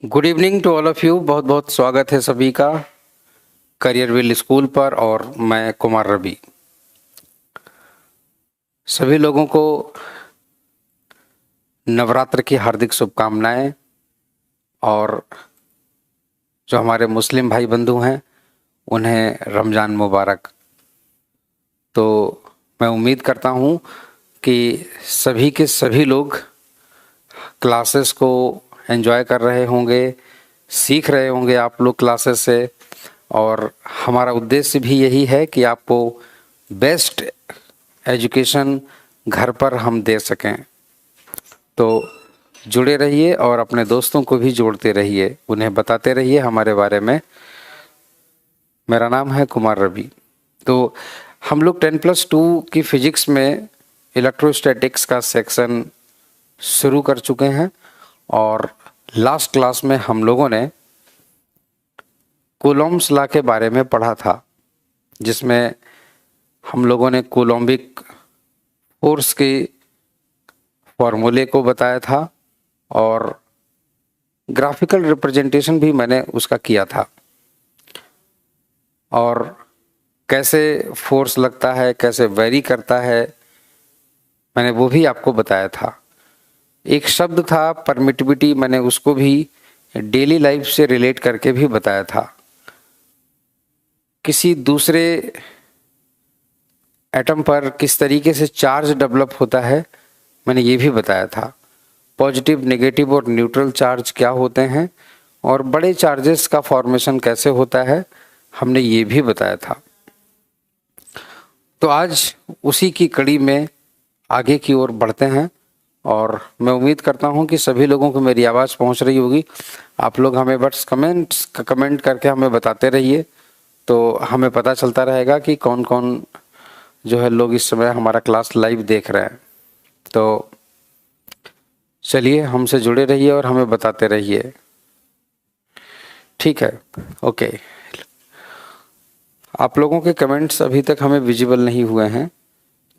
Good evening to all of you. बहुत बहुत स्वागत है सभी का करियर विल स्कूल पर। और मैं कुमार रवि सभी लोगों को नवरात्र की हार्दिक शुभकामनाएं। और जो हमारे मुस्लिम भाई बंधु हैं उन्हें रमज़ान मुबारक। तो मैं उम्मीद करता हूं कि सभी के सभी लोग क्लासेस को एंजॉय कर रहे होंगे, सीख रहे होंगे आप लोग क्लासेस से। और हमारा उद्देश्य भी यही है कि आपको बेस्ट एजुकेशन घर पर हम दे सकें। तो जुड़े रहिए और अपने दोस्तों को भी जोड़ते रहिए, उन्हें बताते रहिए हमारे बारे में। मेरा नाम है कुमार रवि। तो हम लोग 10+2 की फिजिक्स में इलेक्ट्रोस्टैटिक्स का सेक्शन शुरू कर चुके हैं। और लास्ट क्लास में हम लोगों ने कूलॉम्स लॉ के बारे में पढ़ा था, जिसमें हम लोगों ने कूलॉम्बिक फोर्स के फॉर्मूले को बताया था और ग्राफिकल रिप्रेजेंटेशन भी मैंने उसका किया था। और कैसे फोर्स लगता है, कैसे वेरी करता है, मैंने वो भी आपको बताया था। एक शब्द था परमिटिविटी, मैंने उसको भी डेली लाइफ से रिलेट करके भी बताया था। किसी दूसरे एटम पर किस तरीके से चार्ज डेवलप होता है मैंने ये भी बताया था। पॉजिटिव, नेगेटिव और न्यूट्रल चार्ज क्या होते हैं और बड़े चार्जेस का फॉर्मेशन कैसे होता है हमने ये भी बताया था। तो आज उसी की कड़ी में आगे की ओर बढ़ते हैं और मैं उम्मीद करता हूं कि सभी लोगों को मेरी आवाज़ पहुंच रही होगी। आप लोग हमें बस कमेंट करके हमें बताते रहिए, तो हमें पता चलता रहेगा कि कौन कौन जो है लोग इस समय हमारा क्लास लाइव देख रहे हैं। तो चलिए हमसे जुड़े रहिए और हमें बताते रहिए, ठीक है? ओके। आप लोगों के कमेंट्स अभी तक हमें विजिबल नहीं हुए हैं,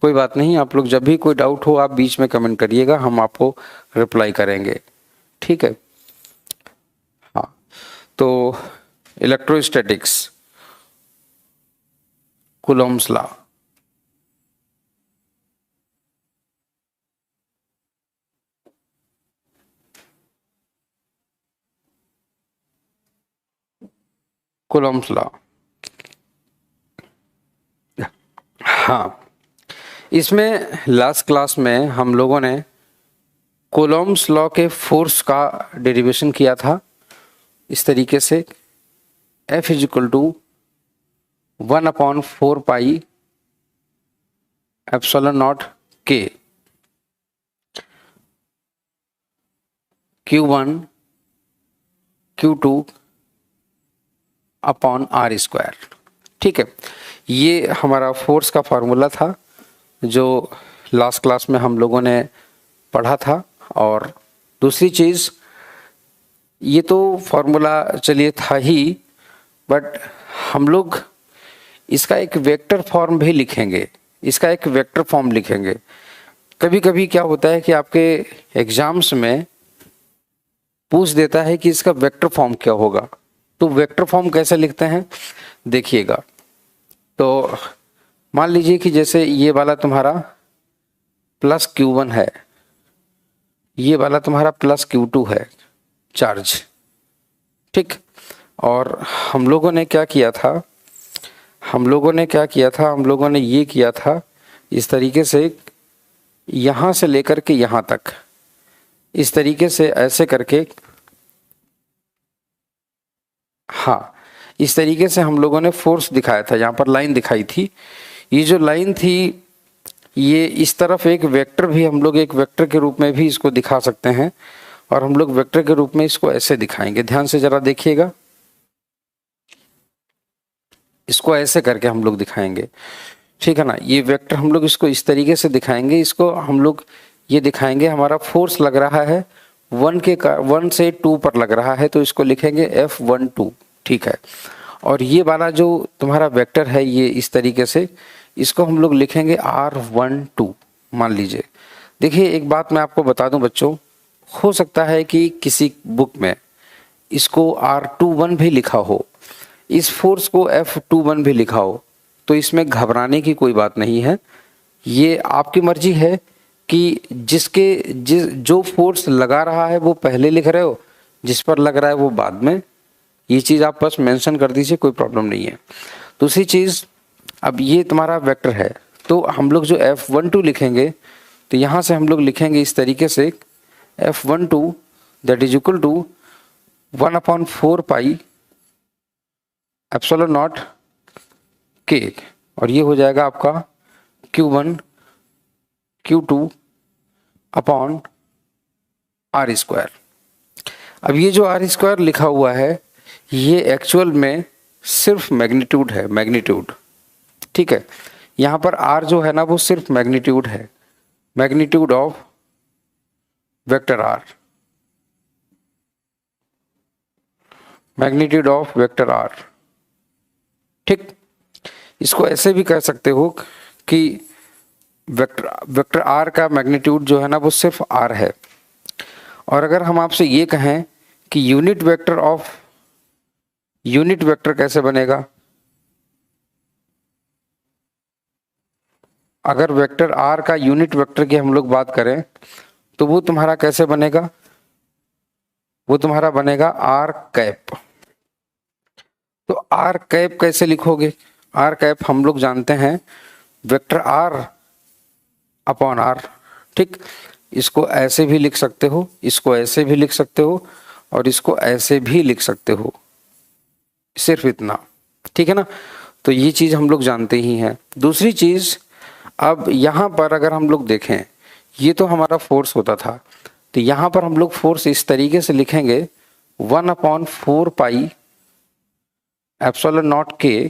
कोई बात नहीं। आप लोग जब भी कोई डाउट हो आप बीच में कमेंट करिएगा, हम आपको रिप्लाई करेंगे, ठीक है? हाँ, तो electrostatics, Coulomb's law. Coulomb's law, हाँ, इसमें लास्ट क्लास में हम लोगों ने कूलॉम्स लॉ के फोर्स का डेरिवेशन किया था इस तरीके से। F is equal to 1/4 pi epsilon naught K Q1 Q2 upon R square, ठीक है? ये हमारा फोर्स का फार्मूला था जो लास्ट क्लास में हम लोगों ने पढ़ा था। और दूसरी चीज़, ये तो फार्मूला चलिए था ही, बट हम लोग इसका एक वेक्टर फॉर्म भी लिखेंगे, इसका एक वेक्टर फॉर्म लिखेंगे। कभी कभी क्या होता है कि आपके एग्जाम्स में पूछ देता है कि इसका वेक्टर फॉर्म क्या होगा, तो वेक्टर फॉर्म कैसे लिखते हैं देखिएगा। तो मान लीजिए कि जैसे ये वाला तुम्हारा प्लस Q1 है, ये वाला तुम्हारा प्लस Q2 है चार्ज, ठीक? और हम लोगों ने क्या किया था, हम लोगों ने ये किया था इस तरीके से, यहाँ से लेकर के यहाँ तक, इस तरीके से ऐसे करके, हाँ, इस तरीके से हम लोगों ने फोर्स दिखाया था। यहाँ पर लाइन दिखाई थी, ये जो लाइन थी ये इस तरफ एक वेक्टर भी, हम लोग एक वेक्टर के रूप में भी इसको दिखा सकते हैं। और हम लोग वेक्टर के रूप में इसको ऐसे दिखाएंगे, ध्यान से जरा देखिएगा, इसको ऐसे करके हम लोग दिखाएंगे, ठीक है ना? ये वेक्टर हम लोग इसको इस तरीके से दिखाएंगे, इसको हम लोग ये दिखाएंगे हमारा फोर्स लग रहा है 1 से 2 पर लग रहा है, तो इसको लिखेंगे F12, ठीक है? और ये वाला जो तुम्हारा वेक्टर है ये इस तरीके से, इसको हम लोग लिखेंगे R12 मान लीजिए। देखिए एक बात मैं आपको बता दूं बच्चों, हो सकता है कि किसी बुक में इसको R21 भी लिखा हो, इस फोर्स को F21 भी लिखा हो, तो इसमें घबराने की कोई बात नहीं है। ये आपकी मर्जी है कि जो फोर्स लगा रहा है वो पहले लिख रहे हो, जिस पर लग रहा है वो बाद में। ये चीज़ आप बस मेंशन कर दीजिए, कोई प्रॉब्लम नहीं है। दूसरी चीज़, अब ये तुम्हारा वेक्टर है, तो हम लोग जो F12 लिखेंगे, तो यहाँ से हम लोग लिखेंगे इस तरीके से F12 that is equal to 1/4 pi epsilon naught K, और ये हो जाएगा आपका Q1 Q2 upon R square. अब ये जो R स्क्वायर लिखा हुआ है, ये एक्चुअल में सिर्फ मैग्नीट्यूड है, मैग्नीट्यूड, ठीक है। यहाँ पर R जो है ना वो सिर्फ मैग्नीट्यूड है, magnitude of vector R, magnitude of vector R, ठीक। इसको ऐसे भी कह सकते हो कि वेक्टर R का मैग्नीट्यूड जो है ना वो सिर्फ R है। और अगर हम आपसे ये कहें कि यूनिट वेक्टर कैसे बनेगा, अगर वेक्टर R का यूनिट वेक्टर की हम लोग बात करें तो वो तुम्हारा कैसे बनेगा, वो तुम्हारा बनेगा R कैप। तो R कैप कैसे लिखोगे, R कैप हम लोग जानते हैं वेक्टर R अपॉन R, ठीक। इसको ऐसे भी लिख सकते हो, इसको ऐसे भी लिख सकते हो, और इसको ऐसे भी लिख सकते हो, सिर्फ इतना, ठीक है ना। तो ये चीज़ हम लोग जानते ही हैं। दूसरी चीज़, अब यहाँ पर अगर हम लोग देखें, ये तो हमारा फोर्स होता था, तो यहाँ पर हम लोग फोर्स इस तरीके से लिखेंगे 1/4 pi epsilon naught K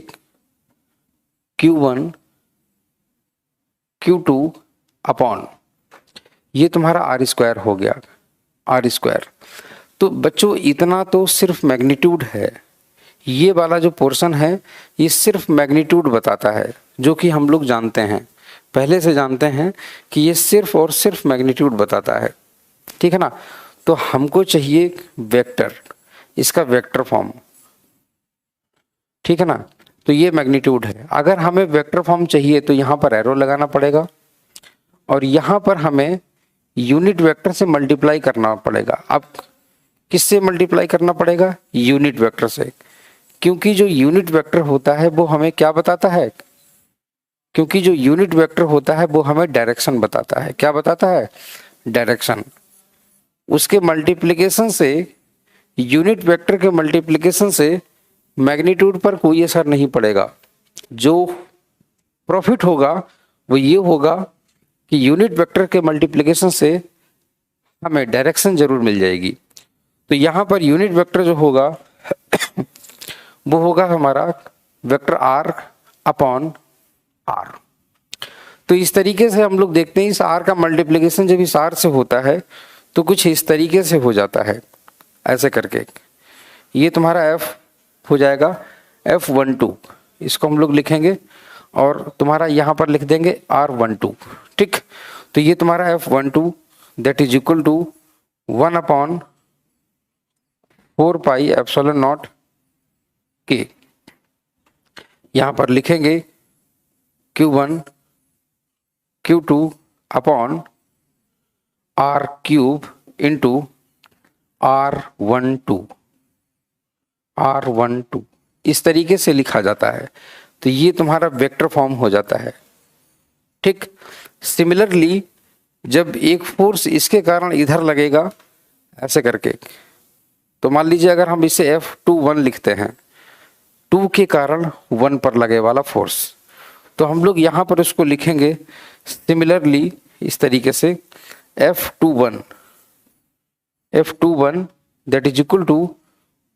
Q1 Q2 upon, ये तुम्हारा R स्क्वायर हो गया, R स्क्वायर। तो बच्चों इतना तो सिर्फ मैग्नीट्यूड है, ये वाला जो पोर्शन है ये सिर्फ मैग्नीट्यूड बताता है, जो कि हम लोग जानते हैं, पहले से जानते हैं कि ये सिर्फ और सिर्फ मैग्नीट्यूड बताता है, ठीक है ना। तो हमको चाहिए वेक्टर, इसका वेक्टर फॉर्म, ठीक है ना। तो ये मैग्नीट्यूड है। अगर हमें वेक्टर फॉर्म चाहिए तो यहाँ पर एरो लगाना पड़ेगा, और यहाँ पर हमें यूनिट वेक्टर से मल्टीप्लाई करना पड़ेगा। अब किससे मल्टीप्लाई करना पड़ेगा, यूनिट वेक्टर से, क्योंकि जो यूनिट वेक्टर होता है वो हमें क्या बताता है, क्योंकि जो यूनिट वेक्टर होता है वो हमें डायरेक्शन बताता है। क्या बताता है, डायरेक्शन। उसके मल्टीप्लिकेशन से, यूनिट वेक्टर के मल्टीप्लिकेशन से मैग्नीट्यूड पर कोई असर नहीं पड़ेगा। जो प्रॉफिट होगा वो ये होगा कि यूनिट वेक्टर के मल्टीप्लिकेशन से हमें डायरेक्शन जरूर मिल जाएगी। तो यहाँ पर यूनिट वेक्टर जो होगा वो होगा हमारा वेक्टर R अपॉन R। तो इस तरीके से हम लोग देखते हैं, इस R का मल्टीप्लिकेशन जब इस R से होता है तो कुछ इस तरीके से हो जाता है, ऐसे करके। ये तुम्हारा F हो जाएगा F12, इसको हम लोग लिखेंगे और तुम्हारा यहाँ पर लिख देंगे R12, ठीक। तो ये तुम्हारा F12 that is equal to 1/4 pi epsilon naught K। यहाँ पर लिखेंगे Q1 Q2 upon R cube into R12, इस तरीके से लिखा जाता है। तो ये तुम्हारा वेक्टर फॉर्म हो जाता है, ठीक। सिमिलरली जब एक फोर्स इसके कारण इधर लगेगा ऐसे करके, तो मान लीजिए अगर हम इसे F21 लिखते हैं, 2 के कारण 1 पर लगे वाला फोर्स, तो हम लोग यहाँ पर उसको लिखेंगे सिमिलरली इस तरीके से F21 that is equal to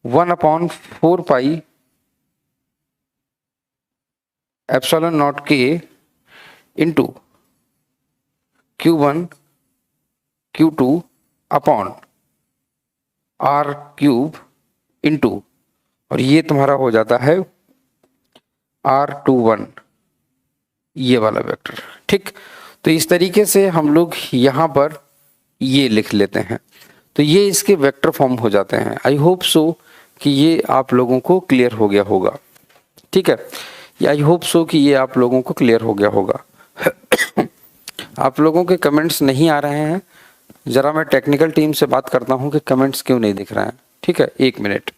1/4 pi epsilon naught K into Q1 Q2 upon R cube into, और ये तुम्हारा हो जाता है R21, ये वाला वेक्टर, ठीक। तो इस तरीके से हम लोग यहाँ पर ये लिख लेते हैं। तो ये इसके वेक्टर फॉर्म हो जाते हैं। आई होप सो कि ये आप लोगों को क्लियर हो गया होगा, ठीक है। आई होप सो कि ये आप लोगों को क्लियर हो गया होगा। आप लोगों के कमेंट्स नहीं आ रहे हैं, जरा मैं टेक्निकल टीम से बात करता हूं कि कमेंट्स क्यों नहीं दिख रहे हैं, ठीक है, 1 मिनट।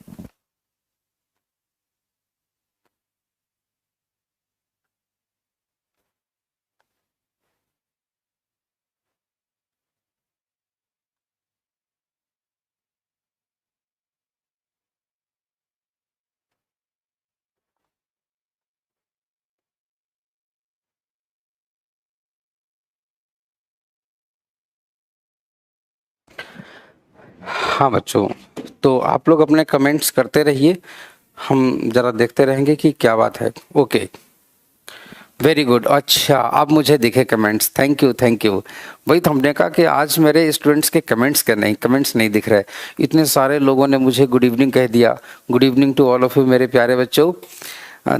हाँ बच्चों, तो आप लोग अपने कमेंट्स करते रहिए, हम जरा देखते रहेंगे कि क्या बात है। Okay, very good. अच्छा, अब मुझे दिखे comments, thank you thank you. वही तो हमने कहा कि आज मेरे स्टूडेंट्स के कमेंट्स नहीं दिख रहे। इतने सारे लोगों ने मुझे गुड इवनिंग कह दिया। Good evening to all of you मेरे प्यारे बच्चों।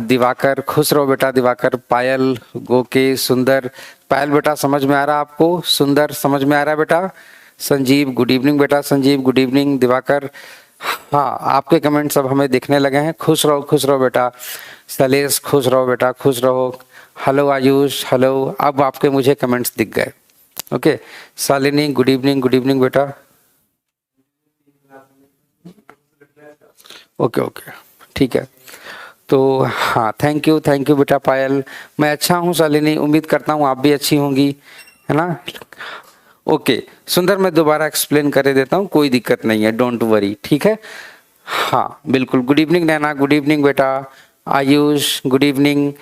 दिवाकर, खुश रहो बेटा दिवाकर। पायल, गोके, सुंदर। पायल बेटा समझ में आ रहा आपको? सुंदर समझ में आ रहा है बेटा? संजीव, गुड इवनिंग बेटा। Sanjeev, good evening. दिवाकर, हाँ आपके कमेंट्स अब हमें दिखने लगे हैं। खुश रहो बेटा। सलेश, खुश रहो बेटा, खुश रहो। Hello Ayush, hello. अब आपके मुझे कमेंट्स दिख गए। ओके, शालिनी, गुड इवनिंग बेटा। ओके ओके, ठीक है। तो हाँ, थैंक यू बेटा पायल। मैं अच्छा हूँ शालिनी, उम्मीद करता हूँ आप भी अच्छी होंगी, है ना। ओके सुंदर, मैं दोबारा एक्सप्लेन कर देता हूँ, कोई दिक्कत नहीं है, डोंट वरी, ठीक है। हाँ बिल्कुल, good evening Naina, good evening बेटा। Ayush, good evening.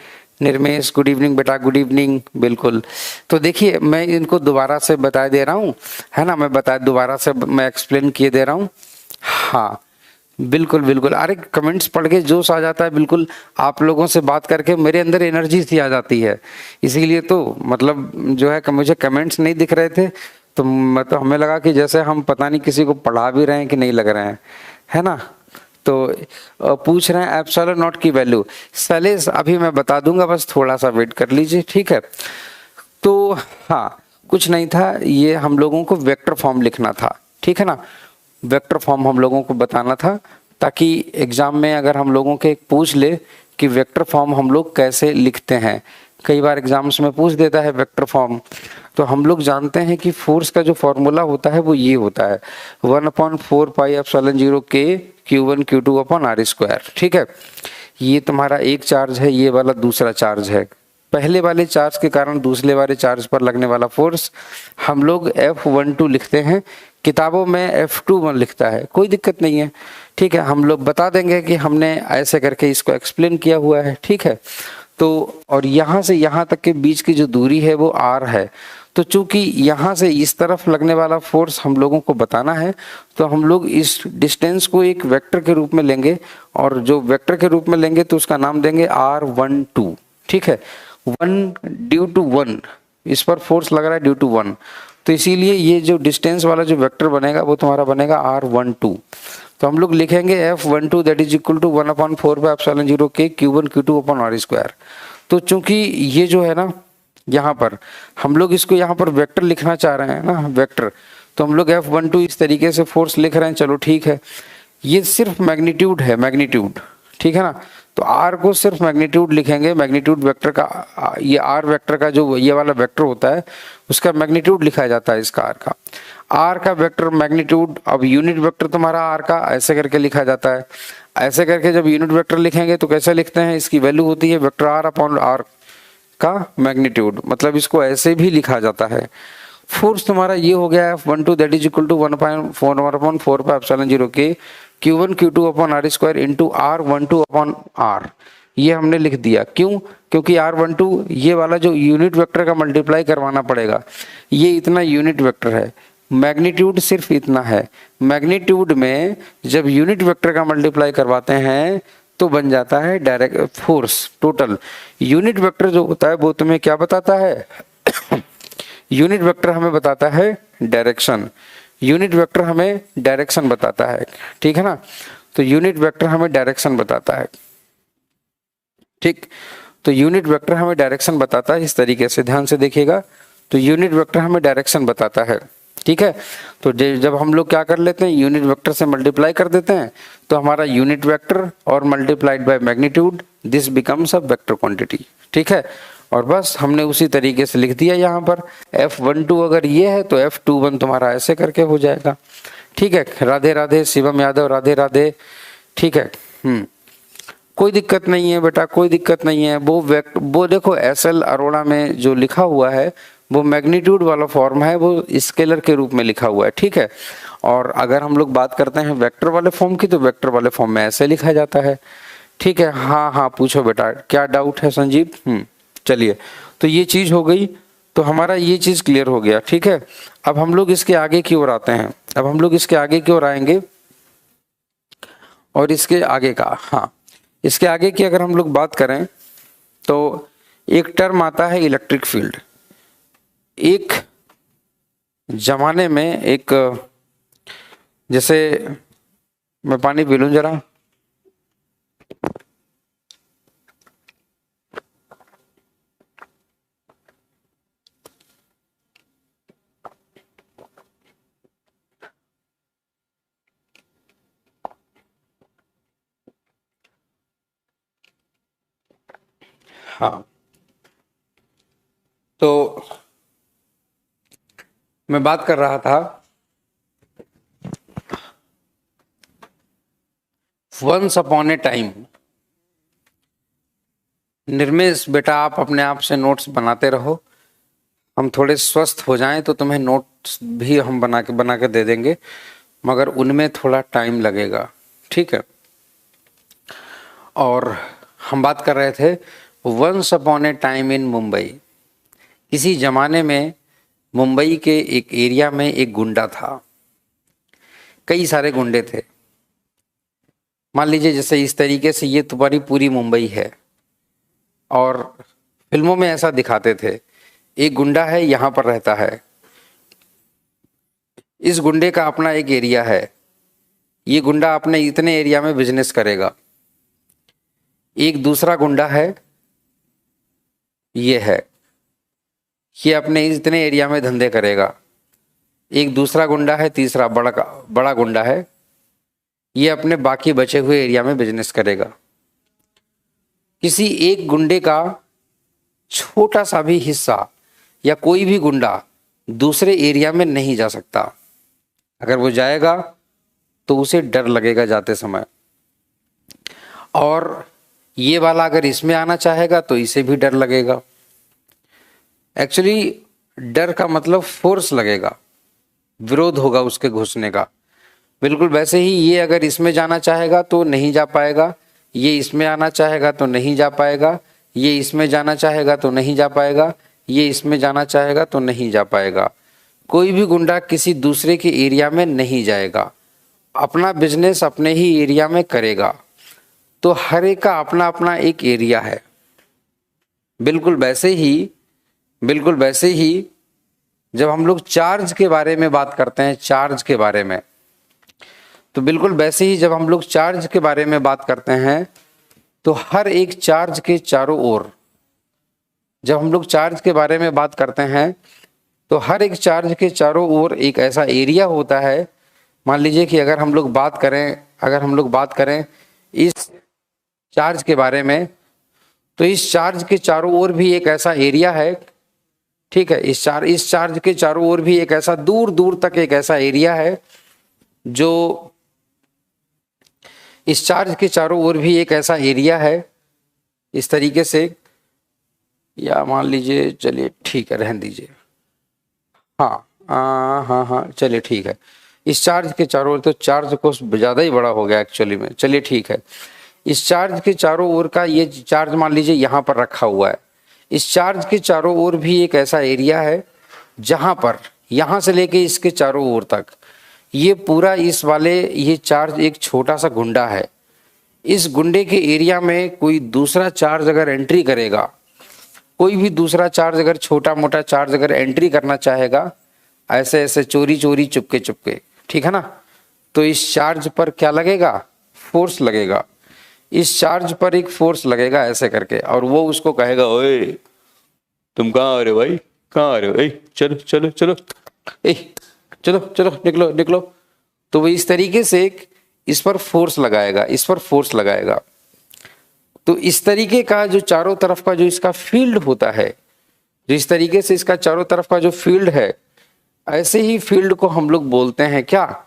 Nirmesh, good evening बेटा, गुड इवनिंग। बिल्कुल, तो देखिए मैं इनको दोबारा से बता दे रहा हूँ, है ना, दोबारा से मैं एक्सप्लेन किए दे रहा हूँ। हाँ बिल्कुल बिल्कुल, अरे कमेंट्स पढ़ के जोश आ जाता है, बिल्कुल आप लोगों से बात करके मेरे अंदर एनर्जी सी आ जाती है। इसीलिए तो मतलब जो है कि मुझे कमेंट्स नहीं दिख रहे थे, तो मतलब हमें लगा कि जैसे हम पता नहीं किसी को पढ़ा भी रहे हैं कि नहीं लग रहे हैं, है ना। तो पूछ रहे हैं एप्सिलॉन नॉट की वैल्यू। सलेश अभी मैं बता दूंगा, बस थोड़ा सा वेट कर लीजिए, ठीक है। तो हाँ, कुछ नहीं था, ये हम लोगों को वेक्टर फॉर्म लिखना था, ठीक है ना। वेक्टर फॉर्म हम लोगों को बताना था, ताकि एग्जाम में अगर हम लोगों के पूछ ले कि वेक्टर फॉर्म हम लोग कैसे लिखते हैं, कई बार एग्जाम्स में पूछ देता है वेक्टर फॉर्म। तो हम लोग जानते हैं कि फोर्स का जो फॉर्मूला होता है वो ये होता है 1/4πε0 K Q1 Q2 upon R square, ठीक है। ये तुम्हारा एक चार्ज है, ये वाला दूसरा चार्ज है। पहले वाले चार्ज के कारण दूसरे वाले चार्ज पर लगने वाला फोर्स हम लोग F12 लिखते हैं, किताबों में F21 लिखता है, कोई दिक्कत नहीं है, ठीक है। हम लोग बता देंगे कि हमने ऐसे करके इसको एक्सप्लेन किया हुआ है, ठीक है। तो और यहाँ से यहाँ तक के बीच की जो दूरी है वो R है। तो चूंकि यहाँ से इस तरफ लगने वाला फोर्स हम लोगों को बताना है, तो हम लोग इस डिस्टेंस को एक वेक्टर के रूप में लेंगे, और जो वेक्टर के रूप में लेंगे तो उसका नाम देंगे R12, ठीक है। 1 ड्यू टू 1, इस पर फोर्स लग रहा है ड्यू टू 1, तो इसीलिए ये जो डिस्टेंस वाला जो वेक्टर बनेगा वो तुम्हारा बनेगा R12। तो हम लोग लिखेंगे F12 that is equal to 1/4πε0 K Q1 Q2 upon R square. तो चूंकि ये जो है ना, यहाँ पर हम लोग इसको यहाँ पर वेक्टर लिखना चाह रहे हैं ना, वेक्टर, तो हम लोग F12 इस तरीके से फोर्स लिख रहे हैं, चलो ठीक है। ये सिर्फ मैग्नीट्यूड है, मैग्नीट्यूड, ठीक है ना। तो R को सिर्फ मैग्नीट्यूड लिखेंगे, मैग्नीट्यूड वेक्टर का, ये R वेक्टर का जो ये वाला वेक्टर होता है उसका मैग्नीट्यूड लिखा जाता है, इसका R का वेक्टर मैग्नीट्यूड। अब यूनिट वेक्टर तुम्हारा R का ऐसे करके लिखा जाता है, ऐसे करके जब यूनिट वेक्टर लिखेंगे तो कैसे लिखते हैं, इसकी वैल्यू होती है वेक्टर R अपॉन R का मैग्नीट्यूड, मतलब इसको ऐसे भी लिखा जाता है। फोर्स तुम्हारा ये हो गया F12 that is equal to 1/4πε0 K Q1 Q2 upon R square into R12 upon R। ये हमने लिख दिया, क्यों? क्योंकि R12 ये वाला जो यूनिट वेक्टर का मल्टीप्लाई करवाना पड़ेगा, ये इतना यूनिट वेक्टर है, मैग्नीट्यूड सिर्फ इतना है। मैग्नीट्यूड में जब यूनिट वेक्टर का मल्टीप्लाई करवाते हैं तो बन जाता है direct force total. Unit vector जो होता है वो तुम्हें क्या बताता है? यूनिट वेक्टर हमें बताता है डायरेक्शन, यूनिट वेक्टर हमें डायरेक्शन बताता है, ठीक है ना। तो यूनिट वेक्टर हमें डायरेक्शन बताता है, ठीक। तो यूनिट वेक्टर हमें डायरेक्शन बताता है इस तरीके से, ध्यान से देखिएगा। तो यूनिट वेक्टर हमें डायरेक्शन बताता है, ठीक है। तो जब हम लोग क्या कर लेते हैं, यूनिट वेक्टर से मल्टीप्लाई कर देते हैं, तो हमारा यूनिट वेक्टर और multiplied by magnitude, this becomes a vector quantity. ठीक है, और बस हमने उसी तरीके से लिख दिया यहाँ पर F12 अगर ये है तो F21 तुम्हारा ऐसे करके हो जाएगा। ठीक है, राधे राधे शिवम यादव, राधे राधे। ठीक है, कोई दिक्कत नहीं है बेटा, कोई दिक्कत नहीं है। वो देखो SL अरोड़ा में जो लिखा हुआ है वो मैग्नीट्यूड वाला फॉर्म है, वो स्केलर के रूप में लिखा हुआ है। ठीक है, और अगर हम लोग बात करते हैं वेक्टर वाले फॉर्म की, तो वेक्टर वाले फॉर्म में ऐसे लिखा जाता है। ठीक है, हाँ हाँ पूछो बेटा, क्या डाउट है संजीव? चलिए, तो ये चीज हो गई, तो हमारा ये चीज क्लियर हो गया। ठीक है, अब हम लोग इसके आगे की ओर आते हैं। अब हम लोग इसके आगे की ओर आएंगे, और इसके आगे का, हाँ इसके आगे की अगर हम लोग बात करें तो एक टर्म आता है इलेक्ट्रिक फील्ड। एक जमाने में एक, जैसे मैं पानी पी लूं जरा। हाँ, तो मैं बात कर रहा था, once upon a time. Nirmesh बेटा आप अपने आप से नोट्स बनाते रहो, हम थोड़े स्वस्थ हो जाएं तो तुम्हें नोट्स भी हम बना के दे देंगे, मगर उनमें थोड़ा टाइम लगेगा। ठीक है, और हम बात कर रहे थे once upon a time in Mumbai. किसी जमाने में मुंबई के एक एरिया में एक गुंडा था, कई सारे गुंडे थे। मान लीजिए जैसे इस तरीके से ये तुम्हारी पूरी मुंबई है, और फिल्मों में ऐसा दिखाते थे, एक गुंडा है यहाँ पर रहता है, इस गुंडे का अपना एक एरिया है, ये गुंडा अपने इतने एरिया में बिजनेस करेगा। एक दूसरा गुंडा है, ये है, ये अपने इतने एरिया में धंधे करेगा। एक दूसरा गुंडा है, तीसरा बड़ा गुंडा है, ये अपने बाकी बचे हुए एरिया में बिजनेस करेगा। किसी एक गुंडे का छोटा सा भी हिस्सा या कोई भी गुंडा दूसरे एरिया में नहीं जा सकता। अगर वो जाएगा तो उसे डर लगेगा जाते समय, और ये वाला अगर इसमें आना चाहेगा तो इसे भी डर लगेगा। एक्चुअली डर का मतलब फोर्स लगेगा, विरोध होगा उसके घुसने का। बिल्कुल वैसे ही ये अगर इसमें जाना चाहेगा तो नहीं जा पाएगा, ये इसमें आना चाहेगा तो नहीं जा पाएगा, ये इसमें जाना चाहेगा तो नहीं जा पाएगा, ये इसमें जाना चाहेगा तो नहीं जा पाएगा। कोई भी गुंडा किसी दूसरे के एरिया में नहीं जाएगा, अपना बिजनेस अपने ही एरिया में करेगा। तो हर एक का अपना अपना एक एरिया है। बिल्कुल वैसे ही जब हम लोग चार्ज के बारे में बात करते हैं, चार्ज के बारे में, तो बिल्कुल वैसे ही जब हम लोग चार्ज के बारे में बात करते हैं तो हर एक चार्ज के चारों ओर, जब हम लोग चार्ज के बारे में बात करते हैं तो हर एक चार्ज के चारों ओर एक ऐसा एरिया होता है। मान लीजिए कि अगर हम लोग बात करें इस चार्ज के बारे में, तो इस चार्ज के चारों ओर भी एक ऐसा एरिया है। ठीक है, इस चार्ज के चारों ओर भी एक ऐसा दूर दूर तक एक ऐसा एरिया है, जो इस चार्ज के चारों ओर भी एक ऐसा एरिया है इस तरीके से, या मान लीजिए, चलिए ठीक है रहने दीजिए, हाँ चलिए ठीक है, इस चार्ज के चारों ओर, तो चार्ज को ज़्यादा ही बड़ा हो गया एक्चुअली में, चलिए ठीक है। इस चार्ज के चारों ओर का ये चार्ज मान लीजिए यहाँ पर रखा हुआ है, इस चार्ज के चारों ओर भी एक ऐसा एरिया है जहाँ पर यहाँ से लेके इसके चारों ओर तक ये पूरा ये चार्ज एक छोटा सा गुंडा है। इस गुंडे के एरिया में कोई दूसरा चार्ज अगर एंट्री करेगा, कोई भी दूसरा चार्ज अगर छोटा मोटा चार्ज अगर एंट्री करना चाहेगा, ऐसे ऐसे चोरी चोरी चुपके, ठीक है ना, तो इस चार्ज पर क्या लगेगा? फोर्स लगेगा। इस चार्ज पर एक फोर्स लगेगा ऐसे करके, और वो उसको कहेगा, ओए तुम कहाँ आ रहे हो भाई, कहाँ आ रहे हो, ए चलो चलो चलो, ए चलो चलो निकलो निकलो। तो वो इस तरीके से इस पर फोर्स लगाएगा, इस पर फोर्स लगाएगा। तो इस तरीके का जो चारों तरफ का जो इसका फील्ड होता है, जो इस तरीके से इसका चारों तरफ का जो फील्ड है, ऐसे ही फील्ड को हम लोग बोलते हैं क्या,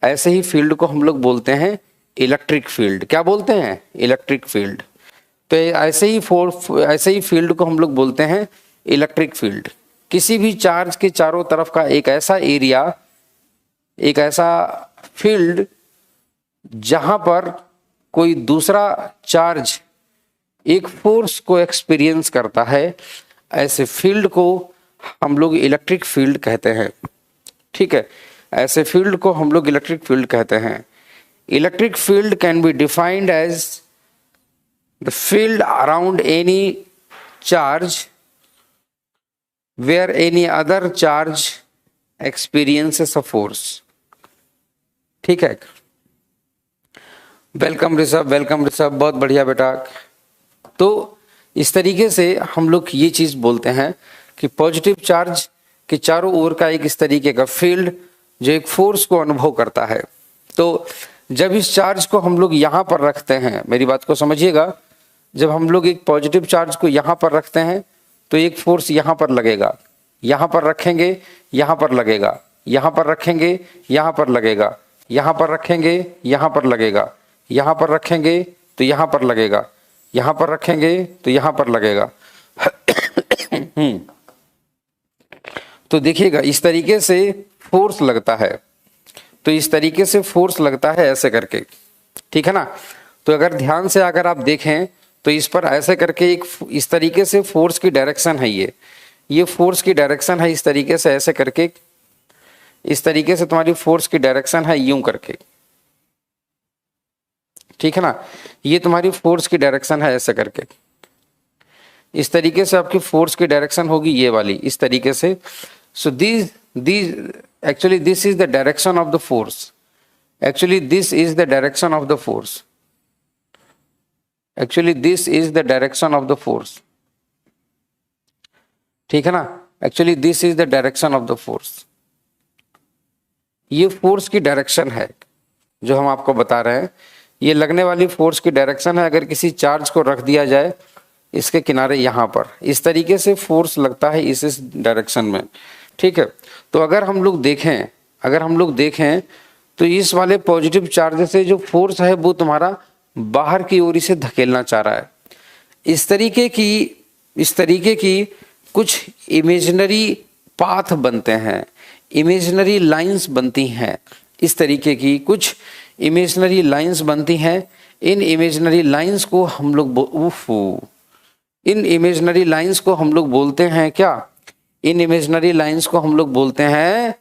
ऐसे ही फील्ड को हम लोग बोलते हैं इलेक्ट्रिक फील्ड। क्या बोलते हैं? Electric field. तो ऐसे ही फील्ड को हम लोग बोलते हैं इलेक्ट्रिक फील्ड। किसी भी चार्ज के चारों तरफ का एक ऐसा एरिया, एक ऐसा फील्ड जहां पर कोई दूसरा चार्ज एक फोर्स को एक्सपीरियंस करता है, ऐसे फील्ड को हम लोग इलेक्ट्रिक फील्ड कहते हैं। ठीक है, ऐसे फील्ड को हम लोग इलेक्ट्रिक फील्ड कहते हैं। Electric field can be defined as the field around any charge where any other charge experiences a force. ठीक है, वेलकम ऋषभ, वेलकम ऋषभ, बहुत बढ़िया बेटा। तो इस तरीके से हम लोग ये चीज बोलते हैं कि पॉजिटिव चार्ज के चारों ओर का एक इस तरीके का फील्ड जो एक फोर्स को अनुभव करता है। तो जब इस चार्ज को हम लोग यहाँ पर रखते हैं, मेरी बात को समझिएगा, जब हम लोग एक पॉजिटिव चार्ज को यहाँ पर रखते हैं तो एक फोर्स यहाँ पर लगेगा, यहाँ पर रखेंगे यहाँ पर लगेगा, यहाँ पर रखेंगे यहाँ पर लगेगा, यहाँ पर रखेंगे यहाँ पर लगेगा, यहाँ पर रखेंगे तो यहाँ पर लगेगा, यहाँ पर रखेंगे तो यहाँ पर लगेगा। तो देखिएगा इस तरीके से फोर्स लगता है, तो इस तरीके से फोर्स लगता है ऐसे करके। ठीक है ना। तो अगर ध्यान से अगर आप देखें तो इस पर ऐसे करके एक इस तरीके से फोर्स की डायरेक्शन है, ये फोर्स की डायरेक्शन है इस तरीके से, ऐसे करके इस तरीके से तुम्हारी फोर्स की डायरेक्शन है यूं करके। ठीक है ना, ये तुम्हारी फोर्स की डायरेक्शन है ऐसे करके। इस तरीके से आपकी फोर्स की डायरेक्शन होगी ये वाली, इस तरीके से। सो these actually this is the direction of the force, actually this is the direction of the force, actually this is the direction of the force। ठीक है ना, actually this is the direction of the force। ये force की direction है जो हम आपको बता रहे हैं, ये लगने वाली फोर्स की डायरेक्शन है। अगर किसी चार्ज को रख दिया जाए इसके किनारे यहाँ पर, इस तरीके से फोर्स लगता है इस डायरेक्शन में। ठीक है, तो अगर हम लोग देखें तो इस वाले पॉजिटिव चार्ज से जो फोर्स है वो तुम्हारा बाहर की ओर इसे धकेलना चाह रहा है। इस तरीके की कुछ इमेजिनरी पाथ बनते हैं, इमेजिनरी लाइंस बनती हैं, इस तरीके की कुछ इमेजिनरी लाइंस बनती हैं। इन इमेजिनरी लाइंस को हम लोग बोलते हैं क्या? इन इमेजिनरी लाइंस को हम लोग बोलते हैं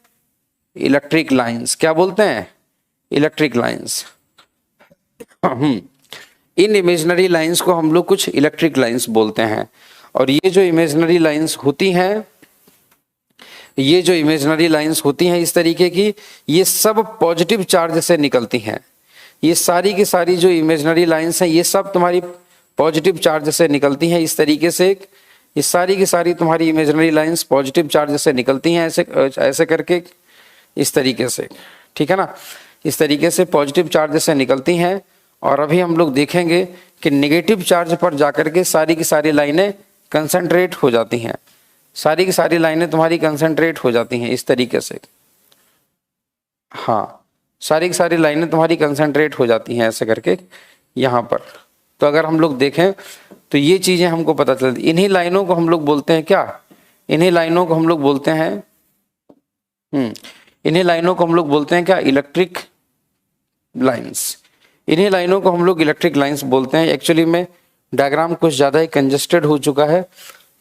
इलेक्ट्रिक लाइंस। क्या बोलते हैं? Electric lines. इन इमेजिनरी लाइंस को हम लोग कुछ इलेक्ट्रिक लाइंस बोलते हैं। और ये जो इमेजिनरी लाइंस होती हैं, इस तरीके की, ये सब पॉजिटिव चार्ज से निकलती हैं। ये सारी की सारी जो इमेजिनरी लाइंस हैं ये सब तुम्हारी पॉजिटिव चार्ज से निकलती हैं इस तरीके से। ये सारी की सारी तुम्हारी इमेजिनरी लाइंस पॉजिटिव चार्ज से निकलती हैं ऐसे करके, इस तरीके से। ठीक है ना, इस तरीके से पॉजिटिव चार्ज से निकलती हैं। और अभी हम लोग देखेंगे कि नेगेटिव चार्ज पर जाकर के सारी की सारी लाइनें कंसंट्रेट हो जाती हैं, सारी की सारी लाइनें तुम्हारी कंसंट्रेट हो जाती हैं इस तरीके से। हाँ, सारी की सारी लाइनें तुम्हारी कंसंट्रेट हो जाती हैं ऐसे करके यहाँ पर। तो अगर हम लोग देखें तो ये चीजें हमको पता चलती। इन्हीं लाइनों को हम लोग बोलते हैं क्या? इन्हीं लाइनों को हम लोग बोलते हैं क्या? Electric lines. इन्हीं लाइनों को हम लोग इलेक्ट्रिक लाइंस बोलते हैं। एक्चुअली में डायग्राम कुछ ज्यादा ही कंजेस्टेड हो चुका है,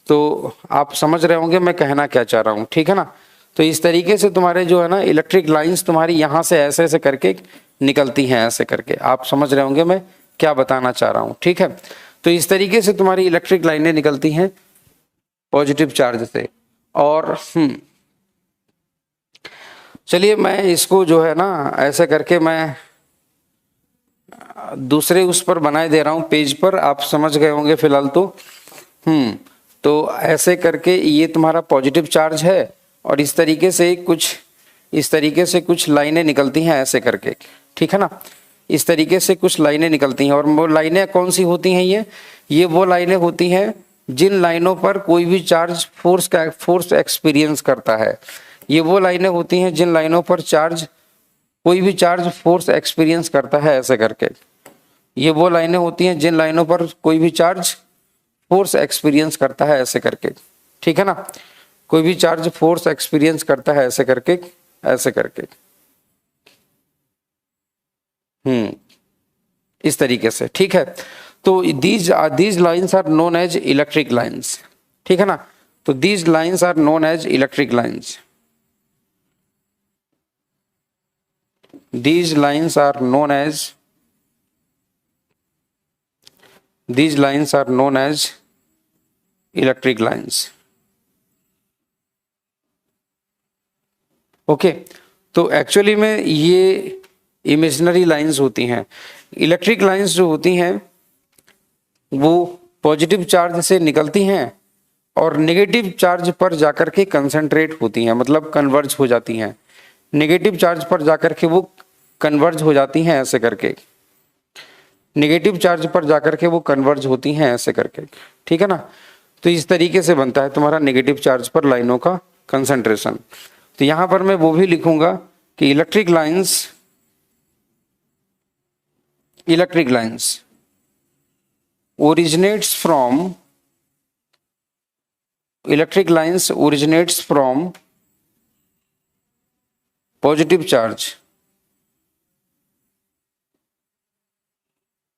तो आप समझ रहे होंगे मैं कहना क्या चाह रहा हूँ। ठीक है ना, तो इस तरीके से तुम्हारे जो है ना इलेक्ट्रिक लाइंस तुम्हारी यहाँ से ऐसे ऐसे करके निकलती हैं, ऐसे करके। आप समझ रहे होंगे मैं क्या बताना चाह रहा हूँ। ठीक है, तो इस तरीके से तुम्हारी इलेक्ट्रिक लाइनें निकलती हैं पॉजिटिव चार्ज से। और चलिए मैं इसको जो है ना ऐसे करके मैं दूसरे उस पर बनाए दे रहा हूँ पेज पर, आप समझ गए होंगे फिलहाल तो। तो ऐसे करके ये तुम्हारा पॉजिटिव चार्ज है और इस तरीके से कुछ इस तरीके से कुछ लाइनें निकलती हैं ऐसे करके, ठीक है ना। इस तरीके से कुछ लाइनें निकलती हैं और वो लाइनें कौन सी होती हैं, ये वो लाइनें होती हैं जिन लाइनों पर कोई भी चार्ज फोर्स एक्सपीरियंस करता है। ये वो लाइनें होती हैं जिन लाइनों पर कोई भी चार्ज फोर्स एक्सपीरियंस करता है ऐसे करके। ये वो लाइनें होती हैं जिन लाइनों पर कोई भी चार्ज फोर्स एक्सपीरियंस करता है ऐसे करके, ठीक है ना। कोई भी चार्ज फोर्स एक्सपीरियंस करता है ऐसे करके, ऐसे करके, इस तरीके से, ठीक है। तो these lines are known as electric lines, ठीक है ना। तो these lines are known as electric lines. These lines are known as electric lines. Okay, तो एक्चुअली में ये इमेजिनरी लाइंस होती हैं। इलेक्ट्रिक लाइंस जो होती हैं वो पॉजिटिव चार्ज से निकलती हैं और नेगेटिव चार्ज पर जाकर के कंसंट्रेट होती हैं, मतलब कन्वर्ज हो जाती हैं। नेगेटिव चार्ज पर जाकर के वो कन्वर्ज हो जाती हैं ऐसे करके, नेगेटिव चार्ज पर जाकर के वो कन्वर्ज होती हैं ऐसे करके, ठीक है ना। तो इस तरीके से बनता है तुम्हारा नेगेटिव चार्ज पर लाइनों का कंसंट्रेशन। तो यहां पर मैं वो भी लिखूंगा कि electric lines originates from positive charge.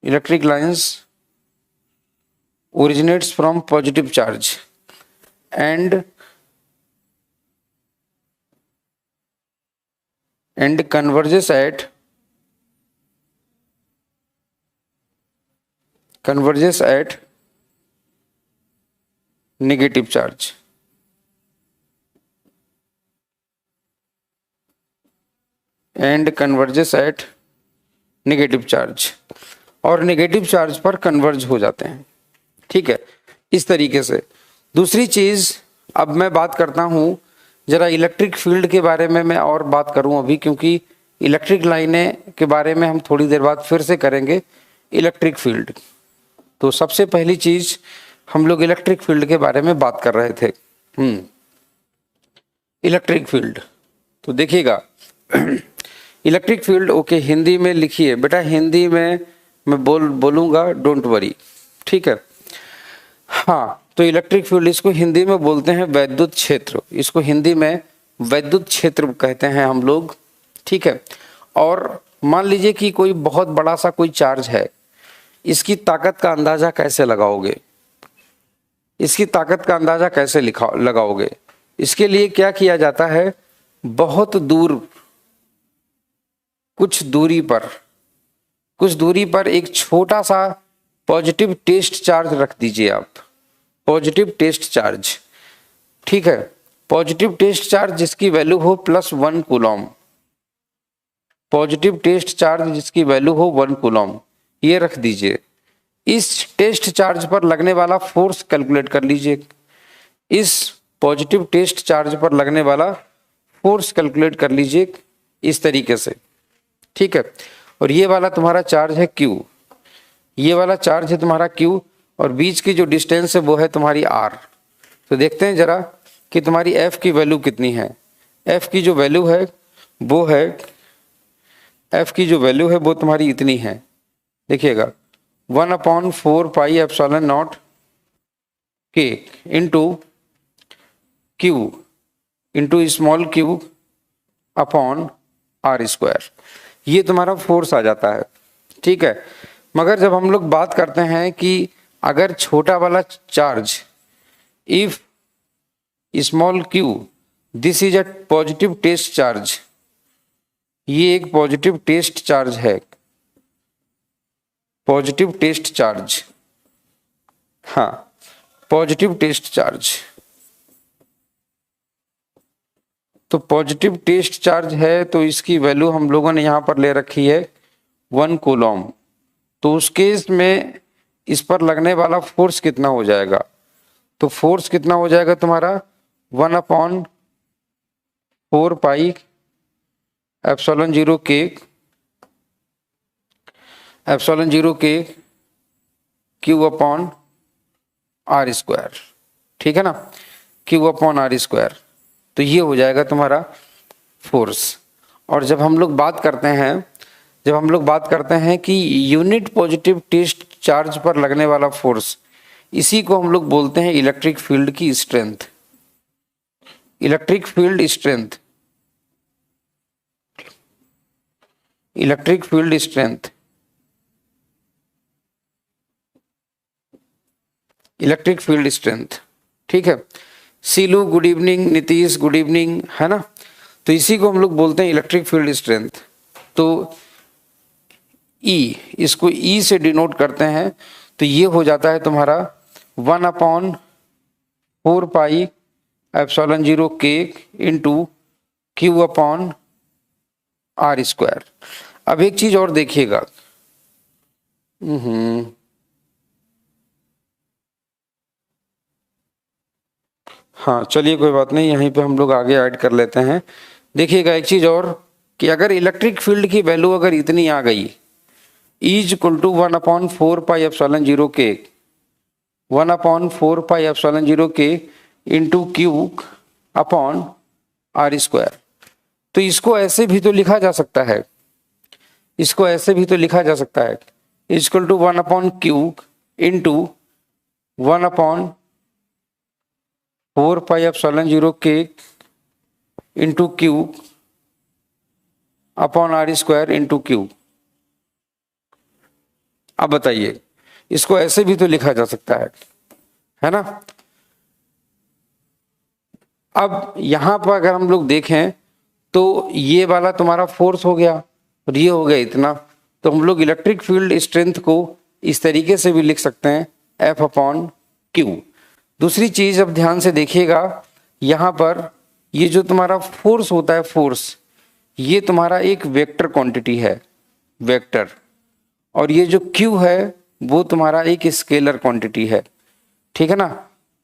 Electric lines originates from positive charge and converges at negative charge. And converges at negative charge, और नेगेटिव चार्ज पर कन्वर्ज हो जाते हैं, ठीक है, इस तरीके से। दूसरी चीज अब मैं बात करता हूं जरा इलेक्ट्रिक फील्ड के बारे में, मैं और बात करूं अभी, क्योंकि इलेक्ट्रिक लाइनें के बारे में हम थोड़ी देर बाद फिर से करेंगे इलेक्ट्रिक फील्ड। तो सबसे पहली चीज हम लोग इलेक्ट्रिक फील्ड के बारे में बात कर रहे थे। इलेक्ट्रिक फील्ड, तो देखिएगा इलेक्ट्रिक फील्ड, ओके, हिंदी में लिखिए बेटा, हिंदी में मैं बोलूंगा, डोंट वरी, ठीक है। हाँ, तो इलेक्ट्रिक फील्ड, इसको हिंदी में बोलते हैं वैद्युत क्षेत्र, इसको हिंदी में वैद्युत क्षेत्र कहते हैं हम लोग, ठीक है। और मान लीजिए कि कोई बहुत बड़ा सा कोई चार्ज है, इसकी ताकत का अंदाजा कैसे लगाओगे, इसकी ताकत का अंदाजा कैसे लगाओगे? इसके लिए क्या किया जाता है, बहुत दूर, कुछ दूरी पर एक छोटा सा पॉजिटिव टेस्ट चार्ज रख दीजिए आप, पॉजिटिव टेस्ट चार्ज, ठीक है, पॉजिटिव टेस्ट चार्ज जिसकी वैल्यू हो +1 कूलॉम, पॉजिटिव टेस्ट चार्ज जिसकी वैल्यू हो 1 कूलॉम, ये रख दीजिए। इस टेस्ट चार्ज पर लगने वाला फोर्स कैलकुलेट कर लीजिए, इस पॉजिटिव टेस्ट चार्ज पर लगने वाला फोर्स कैलकुलेट कर लीजिए इस तरीके से, ठीक है। और ये वाला तुम्हारा चार्ज है Q, ये वाला चार्ज है तुम्हारा Q, और बीच की जो डिस्टेंस है वो है तुम्हारी R। तो देखते हैं जरा कि तुम्हारी F की वैल्यू कितनी है। F की जो वैल्यू है वो है, F की जो वैल्यू है वो तुम्हारी इतनी है, देखिएगा 1/4 pi epsilon naught K into Q into small q upon R², ये तुम्हारा फोर्स आ जाता है, ठीक है। मगर जब हम लोग बात करते हैं कि अगर छोटा वाला charge, if small q this is a positive test charge, ये एक पॉजिटिव टेस्ट चार्ज है, पॉजिटिव टेस्ट चार्ज, हाँ, पॉजिटिव टेस्ट चार्ज, तो पॉजिटिव टेस्ट चार्ज है, तो इसकी वैल्यू हम लोगों ने यहां पर ले रखी है 1 कूलॉम। तो उस केस में इस पर लगने वाला फोर्स कितना हो जाएगा, तो फोर्स कितना हो जाएगा तुम्हारा 1/4 पाई एप्सिलॉन जीरो के क्यू अपॉन आर स्क्वायर, ठीक है ना, क्यू अपॉन आर स्क्वायर। तो ये हो जाएगा तुम्हारा फोर्स। और जब हम लोग बात करते हैं कि यूनिट पॉजिटिव टेस्ट चार्ज पर लगने वाला फोर्स, इसी को हम लोग बोलते हैं इलेक्ट्रिक फील्ड की strength. Electric field strength, electric field strength, electric field strength, ठीक है। Seelu good evening, Nitish good evening, है ना। तो इसी को हम लोग बोलते हैं इलेक्ट्रिक फील्ड स्ट्रेंथ। तो ई, इसको ई से डिनोट करते हैं, तो ये हो जाता है तुम्हारा 1/4 पाई एप्सिलॉन जीरो के into Q upon are square. अब एक चीज और देखिएगा, हाँ चलिए कोई बात नहीं, यहीं पे हम लोग आगे ऐड कर लेते हैं। देखिएगा एक चीज और, कि अगर इलेक्ट्रिक फील्ड की वैल्यू अगर इतनी आ गई, is equal to 1/4 pi epsilon zero के, 1/4 पाई एप्सिलॉन जीरो के into Q upon are square. तो इसको ऐसे भी तो लिखा जा सकता है, इसको ऐसे भी तो लिखा जा सकता है, इज इक्वल टू 1/क्यू इंटू 1/4 पाई एप्सिलॉन जीरो के into Q upon are square into q. अब बताइए, इसको ऐसे भी तो लिखा जा सकता है ना। अब यहां पर अगर हम लोग देखें तो ये वाला तुम्हारा फोर्स हो गया और ये हो गया इतना, तो हम लोग इलेक्ट्रिक फील्ड स्ट्रेंथ को इस तरीके से भी लिख सकते हैं F अपॉन क्यू। दूसरी चीज अब ध्यान से देखिएगा, यहां पर ये जो तुम्हारा फोर्स होता है, फोर्स ये तुम्हारा एक वेक्टर क्वांटिटी है, वेक्टर, और ये जो Q है वो तुम्हारा एक स्केलर क्वांटिटी है, ठीक है ना।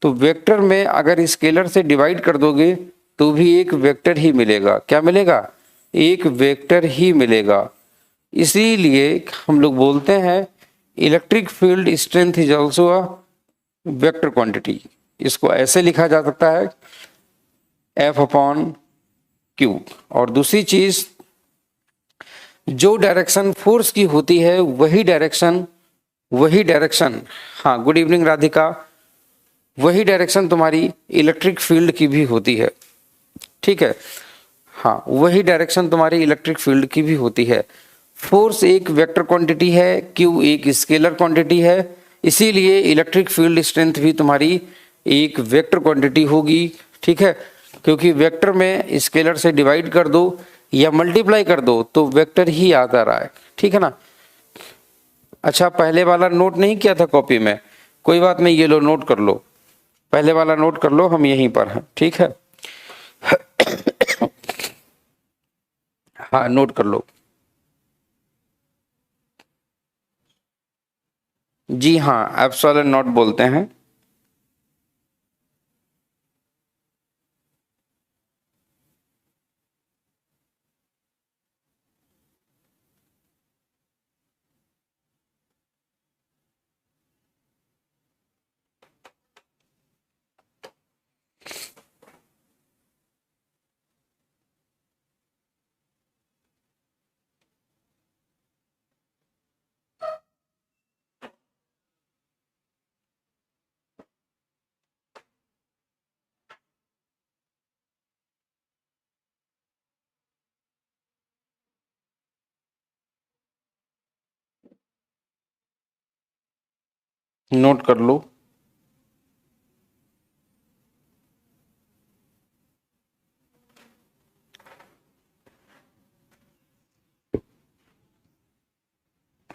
तो वेक्टर में अगर स्केलर से डिवाइड कर दोगे तो भी एक वेक्टर ही मिलेगा। क्या मिलेगा? एक वेक्टर ही मिलेगा। इसीलिए हम लोग बोलते हैं electric field strength is also a vector quantity. इसको ऐसे लिखा जा सकता है F अपॉन क्यू। और दूसरी चीज, जो डायरेक्शन फोर्स की होती है वही डायरेक्शन, हाँ गुड इवनिंग राधिका, वही डायरेक्शन तुम्हारी इलेक्ट्रिक फील्ड की भी होती है, ठीक है। हाँ वही डायरेक्शन तुम्हारी इलेक्ट्रिक फील्ड की भी होती है। फोर्स एक वेक्टर क्वांटिटी है, क्यू एक स्केलर क्वांटिटी है, इसीलिए इलेक्ट्रिक फील्ड स्ट्रेंथ भी तुम्हारी एक वेक्टर क्वांटिटी होगी, ठीक है। क्योंकि वेक्टर में स्केलर से डिवाइड कर दो या मल्टीप्लाई कर दो तो वेक्टर ही आता रहा है, ठीक है ना। अच्छा, पहले वाला नोट नहीं किया था कॉपी में, कोई बात नहीं, ये लो नोट कर लो, पहले वाला नोट कर लो, हम यहीं पर हैं, ठीक है। हाँ नोट कर लो। जी हाँ, एप्सिलॉन नॉट बोलते हैं। नोट कर लो।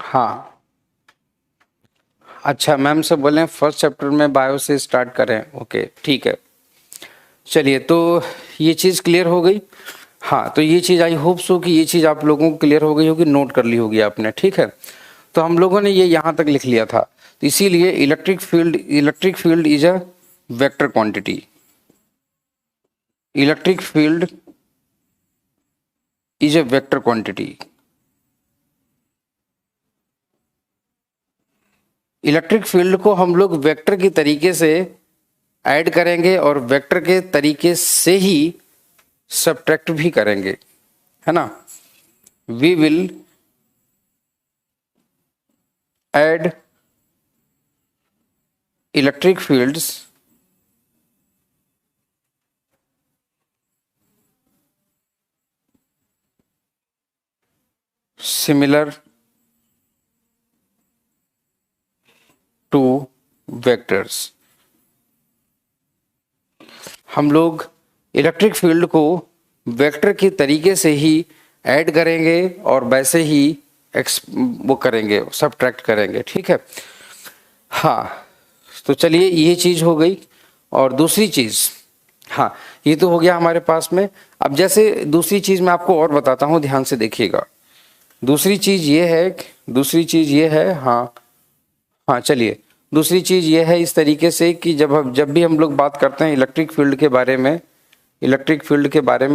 हाँ अच्छा, मैम से बोलें फर्स्ट चैप्टर में बायो से स्टार्ट करें, ओके ठीक है। चलिए, तो ये चीज़ क्लियर हो गई। हाँ, तो ये चीज़ आई होप सो कि ये चीज़ आप लोगों को क्लियर हो गई होगी, नोट कर ली होगी आपने, ठीक है। तो हम लोगों ने ये यहाँ तक लिख लिया था, तो इसीलिए electric field is a vector quantity. Electric field is a vector quantity. Electric field को हम लोग वेक्टर के तरीके से ऐड करेंगे और वेक्टर के तरीके से ही सब्ट्रैक्ट भी करेंगे, है ना। We will add electric fields similar to vectors. हम लोग इलेक्ट्रिक फील्ड को वेक्टर के तरीके से ही ऐड करेंगे और वैसे ही वो करेंगे, सब्ट्रैक्ट करेंगे, ठीक है। हाँ, तो चलिए ये चीज हो गई। और दूसरी चीज, हाँ ये तो हो गया हमारे पास में। अब जैसे दूसरी चीज मैं आपको और बताता हूँ, ध्यान से देखिएगा। दूसरी चीज ये है, हाँ चलिए, दूसरी चीज ये है इस तरीके से कि जब भी हम लोग बात करते हैं इलेक्ट्रिक फील्ड के बारे में,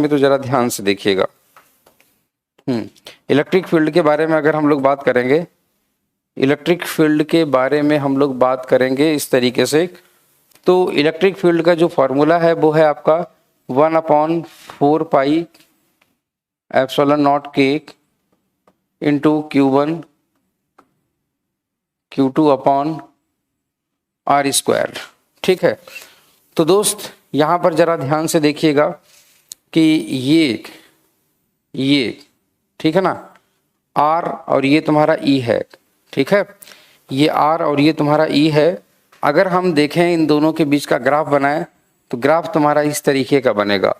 तो जरा ध्यान से देखिएगा। इलेक्ट्रिक फील्ड के बारे में अगर हम लोग बात करेंगे, इलेक्ट्रिक फील्ड के बारे में हम लोग बात करेंगे इस तरीके से, तो इलेक्ट्रिक फील्ड का जो फॉर्मूला है वो है आपका 1/4 पाई एप्सिलॉन नॉट के into Q1 Q2 upon R square, ठीक है। तो दोस्त यहाँ पर जरा ध्यान से देखिएगा कि ये ठीक है ना, R और ये तुम्हारा E है, ठीक है। ये R और ये तुम्हारा E है। अगर हम देखें इन दोनों के बीच का ग्राफ बनाएं तो ग्राफ तुम्हारा इस तरीके का बनेगा,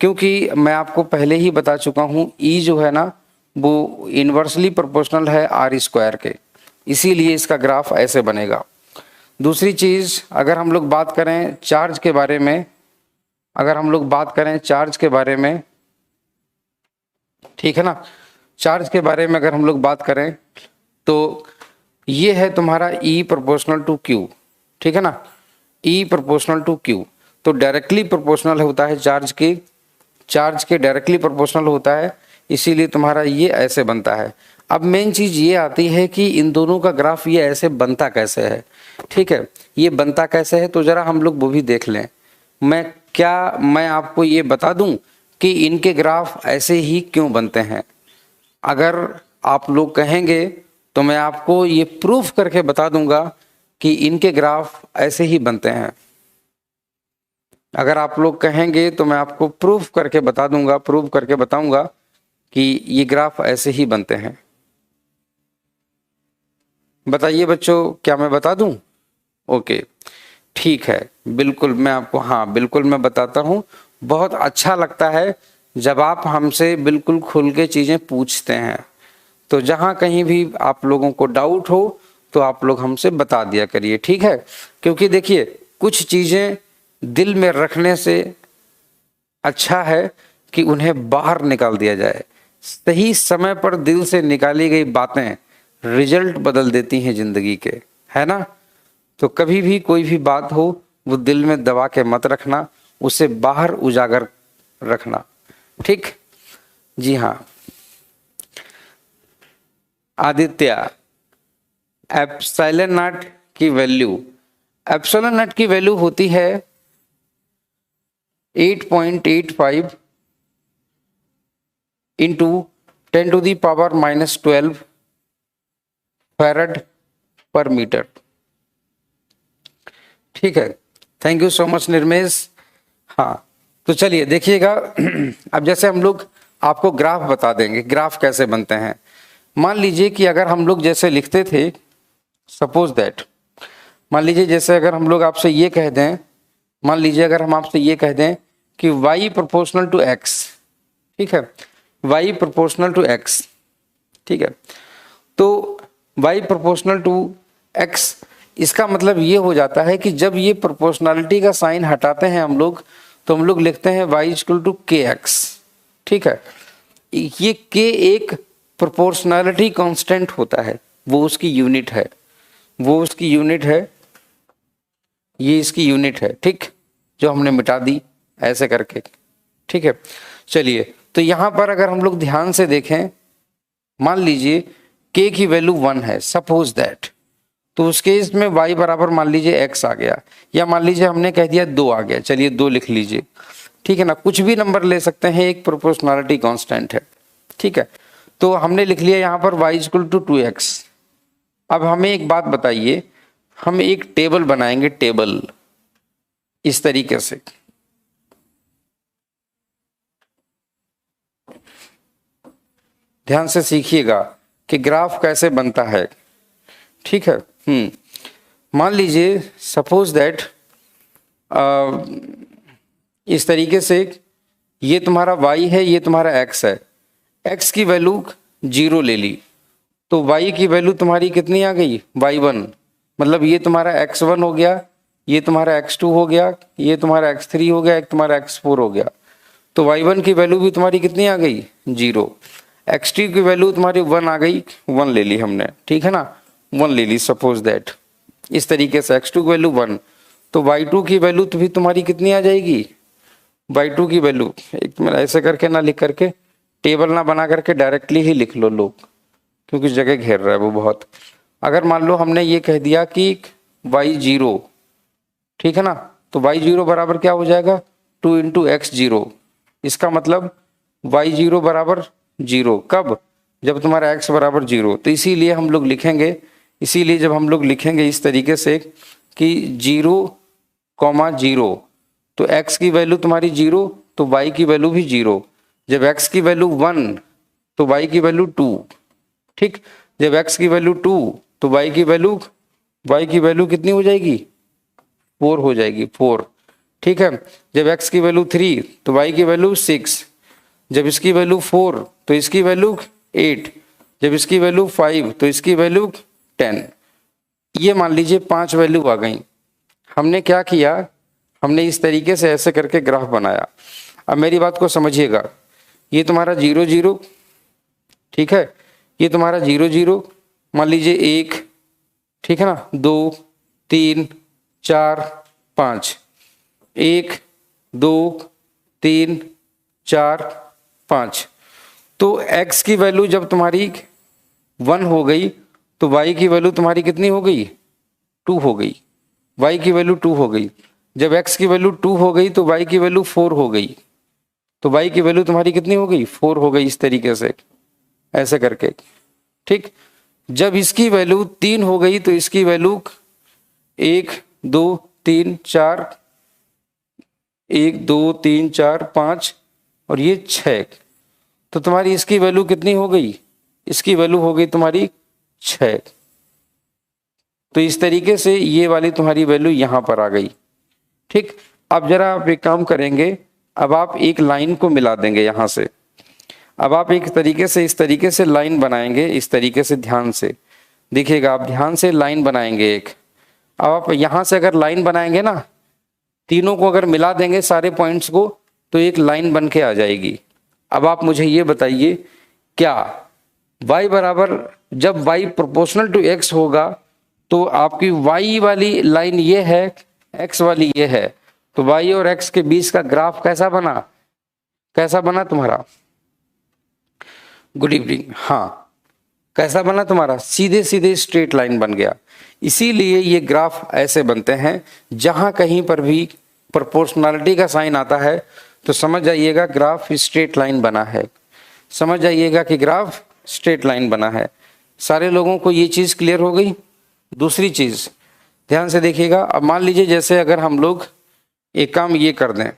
क्योंकि मैं आपको पहले ही बता चुका हूँ E जो है ना वो इन्वर्सली प्रोपोर्शनल है R स्क्वायर के, इसीलिए इसका ग्राफ ऐसे बनेगा। दूसरी चीज, अगर हम लोग बात करें चार्ज के बारे में, ठीक है ना, चार्ज के बारे में अगर हम लोग बात करें तो ये है तुम्हारा E प्रोपोर्शनल टू Q, ठीक है ना, E प्रोपोर्शनल टू Q। तो डायरेक्टली प्रोपोर्शनल होता है चार्ज के डायरेक्टली प्रोपोर्शनल होता है, इसीलिए तुम्हारा ये ऐसे बनता है। अब मेन चीज ये आती है कि इन दोनों का ग्राफ ये ऐसे बनता कैसे है, ठीक है। ये बनता कैसे है तो जरा हम लोग वो भी देख लें। मैं आपको ये बता दूं कि इनके ग्राफ ऐसे ही क्यों बनते हैं। अगर आप लोग कहेंगे तो मैं आपको ये प्रूफ करके बता दूंगा कि इनके ग्राफ ऐसे ही बनते हैं। अगर आप लोग कहेंगे तो मैं आपको प्रूफ करके बताऊंगा कि ये ग्राफ ऐसे ही बनते हैं। बताइए बच्चों, क्या मैं बता दूं? ओके, ठीक है, बिल्कुल मैं आपको, हाँ बिल्कुल मैं बताता हूं। बहुत अच्छा लगता है जब आप हमसे बिल्कुल खुल के चीजें पूछते हैं। तो जहां कहीं भी आप लोगों को डाउट हो तो आप लोग हमसे बता दिया करिए, ठीक है। क्योंकि देखिए, कुछ चीजें दिल में रखने से अच्छा है कि उन्हें बाहर निकाल दिया जाए। सही समय पर दिल से निकाली गई बातें रिजल्ट बदल देती हैं जिंदगी के, है ना। तो कभी भी कोई भी बात हो वो दिल में दबा के मत रखना, उसे बाहर उजागर रखना, ठीक। जी हाँ आदित्य, एप्सिलॉन नॉट की वैल्यू होती है 8.85 इंटू 10⁻⁻12 फैरड पर मीटर, ठीक है। Thank you so much Nirmesh. हाँ, तो चलिए देखिएगा। अब जैसे हम लोग आपको ग्राफ बता देंगे, ग्राफ कैसे बनते हैं। मान लीजिए कि अगर हम लोग जैसे लिखते थे, सपोज दैट, मान लीजिए जैसे अगर हम लोग आपसे ये कह दें, अगर हम आपसे ये कह दें कि y प्रोपोर्शनल टू x, ठीक है, y प्रोपोर्शनल टू x, ठीक है। तो y प्रोपोर्शनल टू x, इसका मतलब ये हो जाता है कि जब ये प्रोपोर्शनलिटी का साइन हटाते हैं हम लोग, तो हम लोग लिखते हैं y इक्वल टू kx, ठीक है। ये k एक प्रोपोर्शनलिटी कांस्टेंट होता है, वो उसकी यूनिट है, ये इसकी यूनिट है, ठीक, जो हमने मिटा दी ऐसे करके, ठीक है। चलिए, तो यहां पर अगर हम लोग ध्यान से देखें, मान लीजिए k की वैल्यू 1 है, सपोज दैट, तो उस केस में y बराबर मान लीजिए x आ गया, या मान लीजिए हमने कह दिया 2 आ गया, चलिए 2 लिख लीजिए, ठीक है ना, कुछ भी नंबर ले सकते हैं, एक प्रोपोर्शनलिटी कांस्टेंट है, ठीक है। तो हमने लिख लिया यहां पर y इक्वल टू 2x। अब हमें एक बात बताइए, हम एक टेबल बनाएंगे, टेबल इस तरीके से, ध्यान से सीखिएगा कि ग्राफ कैसे बनता है, ठीक है। मान लीजिए सपोज दैट इस तरीके से, ये तुम्हारा y है, ये तुम्हारा x है, x की वैल्यू 0 ले ली, तो y की वैल्यू तुम्हारी कितनी आ गई, y1, मतलब ये तुम्हारा x1 हो गया, ये तुम्हारा x2 हो गया, ये तुम्हारा x3 हो गया, एक तुम्हारा x4 हो गया। तो y1 की वैल्यू भी तुम्हारी कितनी आ गई, 0, x2 की वैल्यू तुम्हारी 1 आ गई, 1 ले ली हमने, ठीक है ना, 1 ले ली सपोज दैट, इस तरीके से x2 की वैल्यू 1, तो y2 की वैल्यू तो भी तुम्हारी कितनी आ जाएगी, y2 की वैल्यू, एक मिनट ऐसे करके ना लिख करके, टेबल ना बना करके डायरेक्टली ही लिख लो लोग, क्योंकि जगह घेर रहा है वो बहुत। अगर मान लो हमने ये कह दिया कि y0, ठीक है ना, तो y0 बराबर क्या हो जाएगा, 2 इंटू x0, इसका मतलब y0 बराबर 0, कब, जब तुम्हारा x बराबर 0। तो इसीलिए हम लोग लिखेंगे, इसीलिए जब हम लोग लिखेंगे इस तरीके से कि 0,0, तो x की वैल्यू तुम्हारी 0, तो y की वैल्यू भी 0, जब x की वैल्यू 1 तो y की वैल्यू 2, ठीक, जब x की वैल्यू 2 तो y की वैल्यू कितनी हो जाएगी, 4 हो जाएगी, 4, ठीक है। जब x की वैल्यू 3 तो y की वैल्यू 6, जब इसकी वैल्यू 4 तो इसकी वैल्यू 8, जब इसकी वैल्यू 5 तो इसकी वैल्यू 10। ये मान लीजिए 5 वैल्यू आ गई। हमने क्या किया, हमने इस तरीके से ऐसे करके ग्राफ बनाया। अब मेरी बात को समझिएगा, ये तुम्हारा 0 0, ठीक है, ये तुम्हारा 0 0, मान लीजिए 1, ठीक है ना, 2 3 4 5, 1 2 3 4 5, तो x की वैल्यू जब तुम्हारी 1 हो गई तो y की वैल्यू तुम्हारी कितनी हो गई, 2 हो गई, y की वैल्यू 2 हो गई। जब x की वैल्यू 2 हो गई तो y की वैल्यू 4 हो गई, तो y की वैल्यू तुम्हारी कितनी हो गई, 4 हो गई, इस तरीके से ऐसे करके, ठीक। जब इसकी वैल्यू 3 हो गई तो इसकी वैल्यू 1 2 3 4, 1 2 3 4 5 और ये 6, तो तुम्हारी इसकी वैल्यू कितनी हो गई, इसकी वैल्यू हो गई तुम्हारी 6। तो इस तरीके से ये वाली तुम्हारी वैल्यू यहां पर आ गई, ठीक। अब जरा आप एक काम करेंगे, अब आप एक लाइन को मिला देंगे यहां से, अब आप एक तरीके से इस तरीके से लाइन बनाएंगे, इस तरीके से ध्यान से देखिएगा, आप ध्यान से लाइन बनाएंगे एक। अब आप यहां से अगर लाइन बनाएंगे ना, तीनों को अगर मिला देंगे सारे पॉइंट्स को, तो एक लाइन बन के आ जाएगी। अब आप मुझे ये बताइए, क्या y बराबर, जब y प्रोपोर्शनल टू x होगा तो आपकी y वाली लाइन ये है, x वाली ये है, तो y और x के बीच का ग्राफ कैसा बना, कैसा बना तुम्हारा, गुड इवनिंग, हाँ, कैसा बना तुम्हारा, सीधे सीधे स्ट्रेट लाइन बन गया। इसीलिए ये ग्राफ ऐसे बनते हैं, जहां कहीं पर भी प्रोपोर्शनलिटी का साइन आता है तो समझ जाइएगा ग्राफ स्ट्रेट लाइन बना है, समझ जाइएगा कि ग्राफ स्ट्रेट लाइन बना है। सारे लोगों को ये चीज़ क्लियर हो गई। दूसरी चीज़ ध्यान से देखिएगा, अब मान लीजिए जैसे अगर हम लोग एक काम ये कर दें,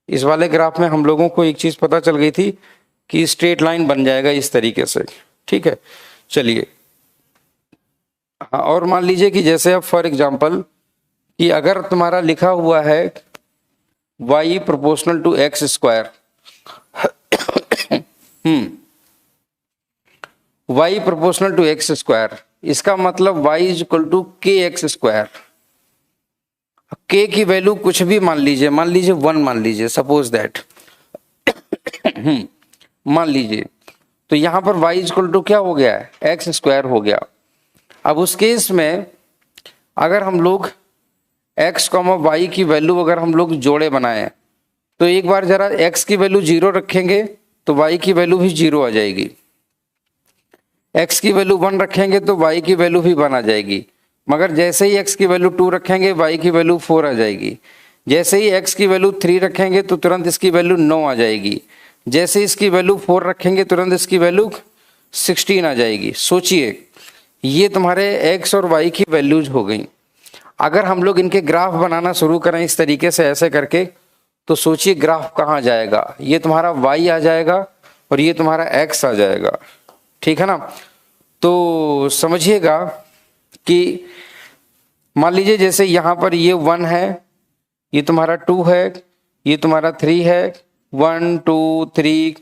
इस वाले ग्राफ में हम लोगों को एक चीज़ पता चल गई थी कि स्ट्रेट लाइन बन जाएगा इस तरीके से, ठीक है। चलिए, हाँ, और मान लीजिए कि जैसे अब फॉर एग्जांपल कि अगर तुम्हारा लिखा हुआ है y proportional to X square, y proportional to X square, इसका मतलब y is equal to K X square. k की वैल्यू कुछ भी मान लीजिए 1 मान लीजिए, सपोज दैट मान लीजिए, तो यहां पर y इज इक्वल टू क्या हो गया है, एक्स स्क्वायर हो गया। अब उस केस में अगर हम लोग x, y की वैल्यू अगर हम लोग जोड़े बनाएं तो एक बार जरा x की वैल्यू 0 रखेंगे तो y की वैल्यू भी 0 आ जाएगी, x की वैल्यू 1 रखेंगे तो y की वैल्यू भी 1 आ जाएगी, मगर जैसे ही x की वैल्यू 2 रखेंगे y की वैल्यू 4 आ जाएगी, जैसे ही x की वैल्यू 3 रखेंगे तो तुरंत इसकी वैल्यू 9 आ जाएगी, जैसे इसकी वैल्यू 4 रखेंगे तुरंत इसकी वैल्यू 16 आ जाएगी। सोचिए ये तुम्हारे x और y की वैल्यूज हो गई। अगर हम लोग इनके ग्राफ बनाना शुरू करें इस तरीके से ऐसे करके, तो सोचिए ग्राफ कहाँ जाएगा, ये तुम्हारा y आ जाएगा और ये तुम्हारा x आ जाएगा, ठीक है ना। तो समझिएगा कि मान लीजिए जैसे यहाँ पर ये 1 है, ये तुम्हारा 2 है, ये तुम्हारा 3 है, 1 2 3,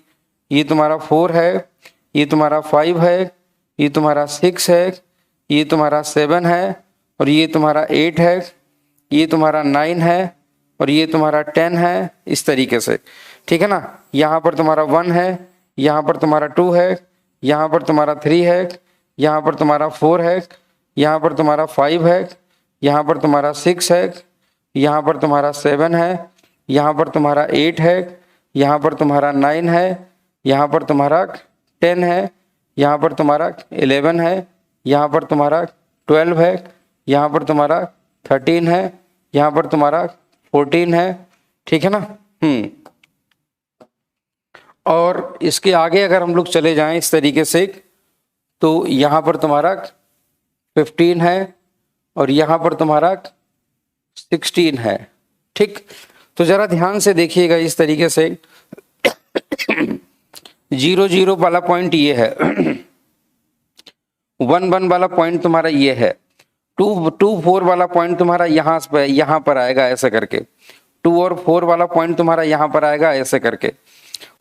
ये तुम्हारा 4 है, ये तुम्हारा 5 है, ये तुम्हारा 6 है, ये तुम्हारा 7 है और ये तुम्हारा 8 है, ये तुम्हारा 9 है और ये तुम्हारा 10 है, इस तरीके से, ठीक है ना। यहाँ पर तुम्हारा 1 है, यहाँ पर तुम्हारा 2 है, यहाँ पर तुम्हारा 3 है, यहाँ पर तुम्हारा 4 है, यहाँ पर तुम्हारा 5 है, यहाँ पर तुम्हारा 6 है, यहाँ पर तुम्हारा 7 है, यहाँ पर तुम्हारा 8 है, यहाँ पर तुम्हारा 9 है, यहाँ पर तुम्हारा 10 है, यहाँ पर तुम्हारा 11 है, यहाँ पर तुम्हारा 12 है, यहाँ पर तुम्हारा 13 है, यहाँ पर तुम्हारा 14 है, ठीक है ना। और इसके आगे अगर हम लोग चले जाएं इस तरीके से, तो यहाँ पर तुम्हारा 15 है और यहाँ पर तुम्हारा 16 है, ठीक। तो जरा ध्यान से देखिएगा इस तरीके से 0 0 वाला पॉइंट ये है, 1 1 वाला पॉइंट तुम्हारा ये है, 2 2 4 वाला पॉइंट तुम्हारा यहाँ पर आएगा ऐसे करके, 2 और 4 वाला पॉइंट तुम्हारा यहाँ पर आएगा ऐसे करके,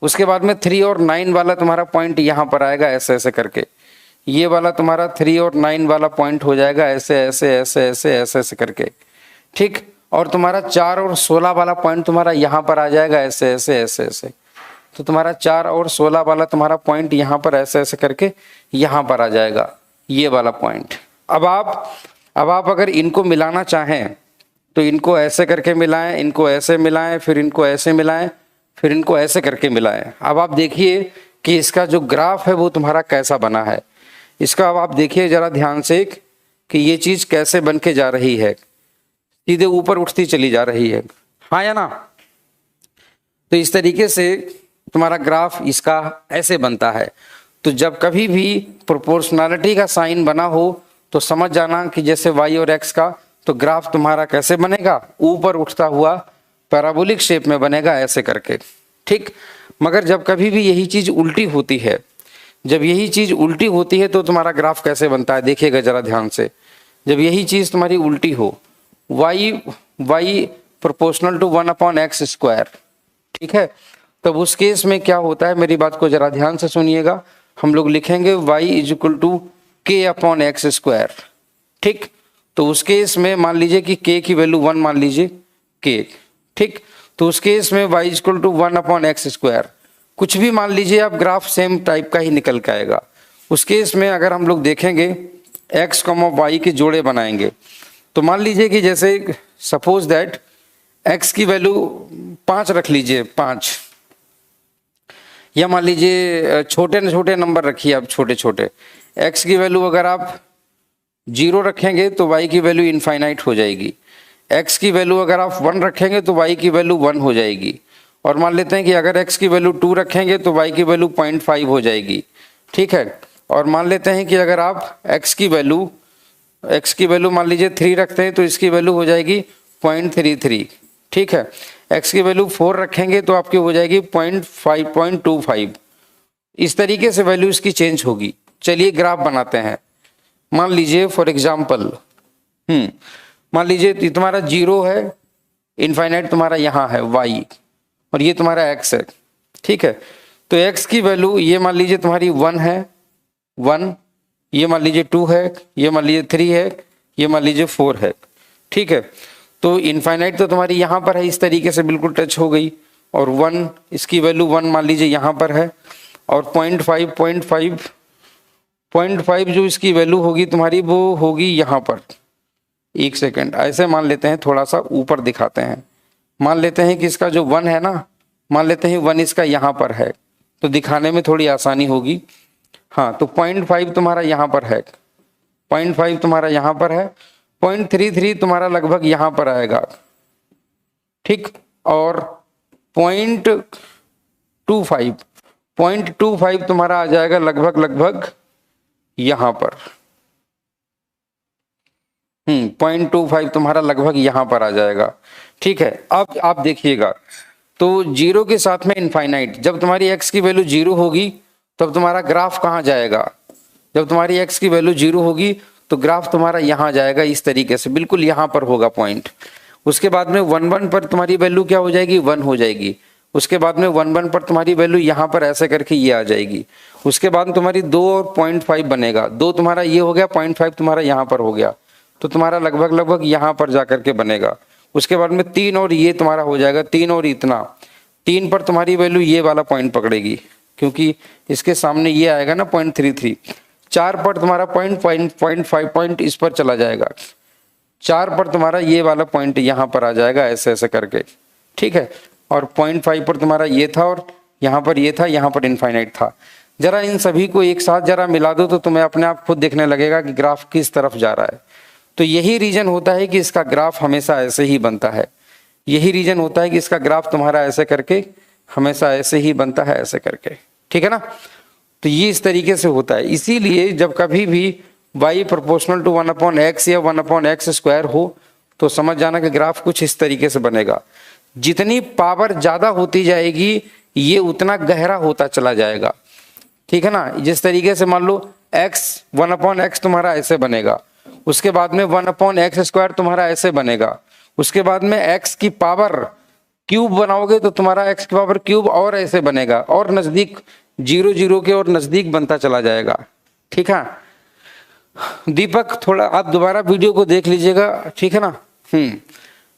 उसके बाद में 3 और 9 वाला तुम्हारा पॉइंट यहाँ पर आएगा ऐसे ऐसे करके, ये वाला तुम्हारा 3 और 9 वाला पॉइंट हो जाएगा ऐसे ऐसे ऐसे ऐसे ऐसे ऐसे करके, ठीक। और तुम्हारा 4 और 16 वाला पॉइंट तुम्हारा यहाँ पर आ जाएगा ऐसे ऐसे ऐसे ऐसे, तो तुम्हारा 4 और 16 वाला तुम्हारा पॉइंट यहाँ पर ऐसे ऐसे करके यहाँ पर आ जाएगा, ये वाला पॉइंट। अब आप अगर इनको मिलाना चाहें तो इनको ऐसे करके मिलाएं, इनको ऐसे मिलाएं, फिर इनको ऐसे मिलाएं, फिर इनको ऐसे करके मिलाएं। अब आप देखिए कि इसका जो ग्राफ है वो तुम्हारा कैसा बना है। इसका अब आप देखिए जरा ध्यान से कि ये चीज कैसे बन के जा रही है, सीधे ऊपर उठती चली जा रही है, हाँ या ना। तो इस तरीके से तुम्हारा ग्राफ इसका ऐसे बनता है। तो जब कभी भी प्रोपोर्शनैलिटी का साइन बना हो तो समझ जाना कि जैसे y और x का, तो ग्राफ तुम्हारा कैसे बनेगा, ऊपर उठता हुआ पैराबोलिक शेप में बनेगा ऐसे करके, ठीक। मगर जब कभी भी यही चीज उल्टी होती है, जब यही चीज उल्टी होती है तो तुम्हारा ग्राफ कैसे बनता है, देखिएगा जरा ध्यान से। जब यही चीज तुम्हारी उल्टी हो, y प्रोपोर्शनल टू 1/x², ठीक है, तब उस केस में क्या होता है, मेरी बात को जरा ध्यान से सुनिएगा। हम लोग लिखेंगे y = k/x², ठीक। तो उस केस में मान लीजिए कि k की वैल्यू 1 मान लीजिए k, ठीक। तो उस केस में y = 1/x², कुछ भी मान लीजिए आप, ग्राफ सेम टाइप का ही निकल के आएगा। उस केस में अगर हम लोग देखेंगे x, y के जोड़े बनाएंगे, तो मान लीजिए कि जैसे सपोज दैट x की वैल्यू 5 रख लीजिए, 5, या मान लीजिए छोटे छोटे नंबर रखिए आप, छोटे छोटे। x की वैल्यू अगर आप 0 रखेंगे तो y की वैल्यू इनफाइनाइट हो जाएगी, x की वैल्यू अगर आप 1 रखेंगे तो y की वैल्यू 1 हो जाएगी, और मान लेते हैं कि अगर x की वैल्यू 2 रखेंगे तो y की वैल्यू 0.5 हो जाएगी, ठीक है। और मान लेते हैं कि अगर आप x की वैल्यू मान लीजिए 3 रखते हैं तो इसकी वैल्यू हो जाएगी 0.33, ठीक है। x की वैल्यू 4 रखेंगे तो आपकी हो जाएगी 0.25। इस तरीके से वैल्यू इसकी चेंज होगी। चलिए ग्राफ बनाते हैं। मान लीजिए फॉर एग्जाम्पल, मान लीजिए तुम्हारा 0 है, इनफाइनाइट तुम्हारा यहाँ है y, और ये तुम्हारा x है, ठीक है। तो x की वैल्यू ये मान लीजिए तुम्हारी 1 है, 1, ये मान लीजिए 2 है, ये मान लीजिए 3 है, ये मान लीजिए 4 है, ठीक है। तो इनफाइनाइट तो तुम्हारी यहाँ पर है, इस तरीके से बिल्कुल टच हो गई, और 1, इसकी वैल्यू 1 मान लीजिए यहाँ पर है, और 0.5 जो इसकी वैल्यू होगी तुम्हारी वो होगी यहाँ पर। एक सेकेंड, ऐसे मान लेते हैं, थोड़ा सा ऊपर दिखाते हैं, मान लेते हैं कि इसका जो 1 है ना, मान लेते हैं 1 इसका यहाँ पर है, तो दिखाने में थोड़ी आसानी होगी। हाँ, तो 0.5 तुम्हारा यहाँ पर है, 0.5 तुम्हारा यहाँ पर है, 0.33 तुम्हारा लगभग यहाँ पर आएगा, ठीक। और 0.25 तुम्हारा आ जाएगा लगभग यहाँ पर। 0.25 तुम्हारा लगभग यहाँ पर आ जाएगा, ठीक है। अब आप देखिएगा, तो 0 के साथ में इनफाइनाइट, जब तुम्हारी x की वैल्यू 0 होगी तब तुम्हारा ग्राफ कहाँ जाएगा? जब तुम्हारी x की वैल्यू 0 होगी तो ग्राफ तुम्हारा यहाँ जाएगा, इस तरीके से, बिल्कुल यहाँ पर होगा पॉइंट। उसके बाद में 1 पर तुम्हारी वैल्यू क्या हो जाएगी? 1 हो जाएगी। उसके बाद में 1 पर तुम्हारी वैल्यू यहाँ पर ऐसे करके ये आ जाएगी। उसके बाद तुम्हारी 2 और 0.5 बनेगा, 2 तुम्हारा ये हो गया, 0.5 तुम्हारा यहाँ पर हो गया, तो तुम्हारा लगभग यहाँ पर जा करके बनेगा। उसके बाद में 3 और ये तुम्हारा हो जाएगा, 3 और इतना, 3 पर तुम्हारी वैल्यू ये वाला पॉइंट पकड़ेगी, क्योंकि इसके सामने ये आएगा ना 0.33। 4 पर तुम्हारा 0.5 पॉइंट इस पर चला जाएगा, 4 पर तुम्हारा ये वाला पॉइंट यहाँ पर आ जाएगा, ऐसे ऐसे करके, ठीक है। और 0.5 पर तुम्हारा ये था, और यहाँ पर ये था, यहाँ पर इनफाइनाइट था। जरा इन सभी को एक साथ जरा मिला दो तो तुम्हें अपने आप खुद देखने लगेगा कि ग्राफ किस तरफ जा रहा है। तो यही रीजन होता है कि इसका ग्राफ हमेशा ऐसे ही बनता है, यही रीजन होता है कि इसका ग्राफ तुम्हारा ऐसे करके हमेशा ऐसे ही बनता है, ऐसे करके, ठीक है ना। तो ये इस तरीके से होता है। इसीलिए जब कभी भी y प्रोपोर्शनल टू 1/x या 1/x² हो तो समझ जाना कि ग्राफ कुछ इस तरीके से बनेगा। जितनी पावर ज्यादा होती जाएगी ये उतना गहरा होता चला जाएगा, ठीक है ना। जिस तरीके से मान लो x 1/x तुम्हारा ऐसे बनेगा, उसके बाद में 1/x² तुम्हारा ऐसे बनेगा, उसके बाद में x की पावर क्यूब बनाओगे तो तुम्हारा x की पावर क्यूब और ऐसे बनेगा, और नजदीक 0 के और नजदीक बनता चला जाएगा, ठीक है। दीपक थोड़ा आप दोबारा वीडियो को देख लीजिएगा, ठीक है ना।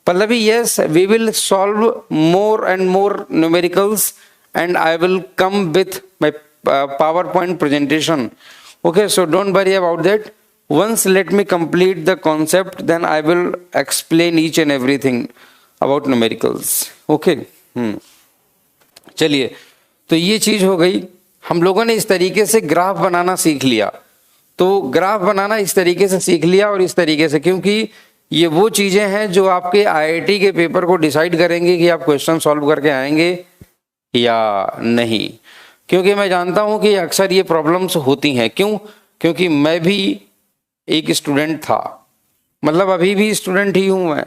Pallavi, yes we will solve more and more numericals and I will come with my PowerPoint presentation. Okay, so don't worry about that. Once let me complete the concept, then I will explain each and everything about numericals. Okay. चलिए, तो ये चीज हो गई। हम लोगों ने इस तरीके से ग्राफ बनाना सीख लिया, तो ग्राफ बनाना इस तरीके से सीख लिया और इस तरीके से, क्योंकि ये वो चीजें हैं जो आपके IIT के पेपर को डिसाइड करेंगे कि आप क्वेश्चन सॉल्व करके आएंगे या नहीं। क्योंकि मैं जानता हूं कि अक्सर ये प्रॉब्लम्स होती हैं। क्यों? क्योंकि मैं भी एक स्टूडेंट था, मतलब अभी भी स्टूडेंट ही हूं मैं,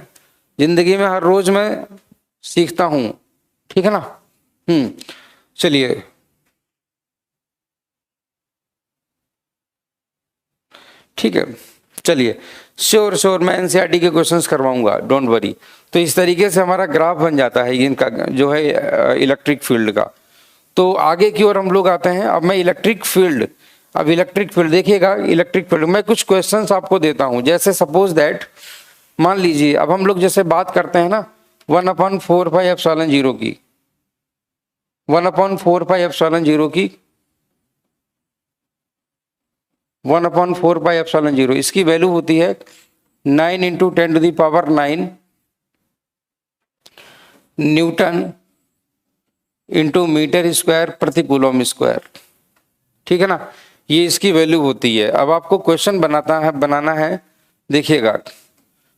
जिंदगी में हर रोज मैं सीखता हूं, ठीक है ना। चलिए, ठीक है, चलिए, श्योर मैं एनसीईआरटी के क्वेश्चंस करवाऊंगा, डोंट वरी। तो इस तरीके से हमारा ग्राफ बन जाता है इनका, जो है इलेक्ट्रिक फील्ड का। तो आगे की ओर हम लोग आते हैं। अब मैं इलेक्ट्रिक फील्ड देखिएगा, इलेक्ट्रिक फील्ड में कुछ क्वेश्चंस आपको देता हूं। जैसे सपोज दैट, मान लीजिए अब हम लोग जैसे बात करते हैं ना 1/4πε0 की, 1/4πε0 की, 1/4πε0, इसकी वैल्यू होती है 9 × 10⁹ न्यूटन इंटू मीटर स्क्वायर प्रति कूलम स्क्वायर, ठीक है ना। ये इसकी वैल्यू होती है। अब आपको क्वेश्चन बनाना है। देखिएगा,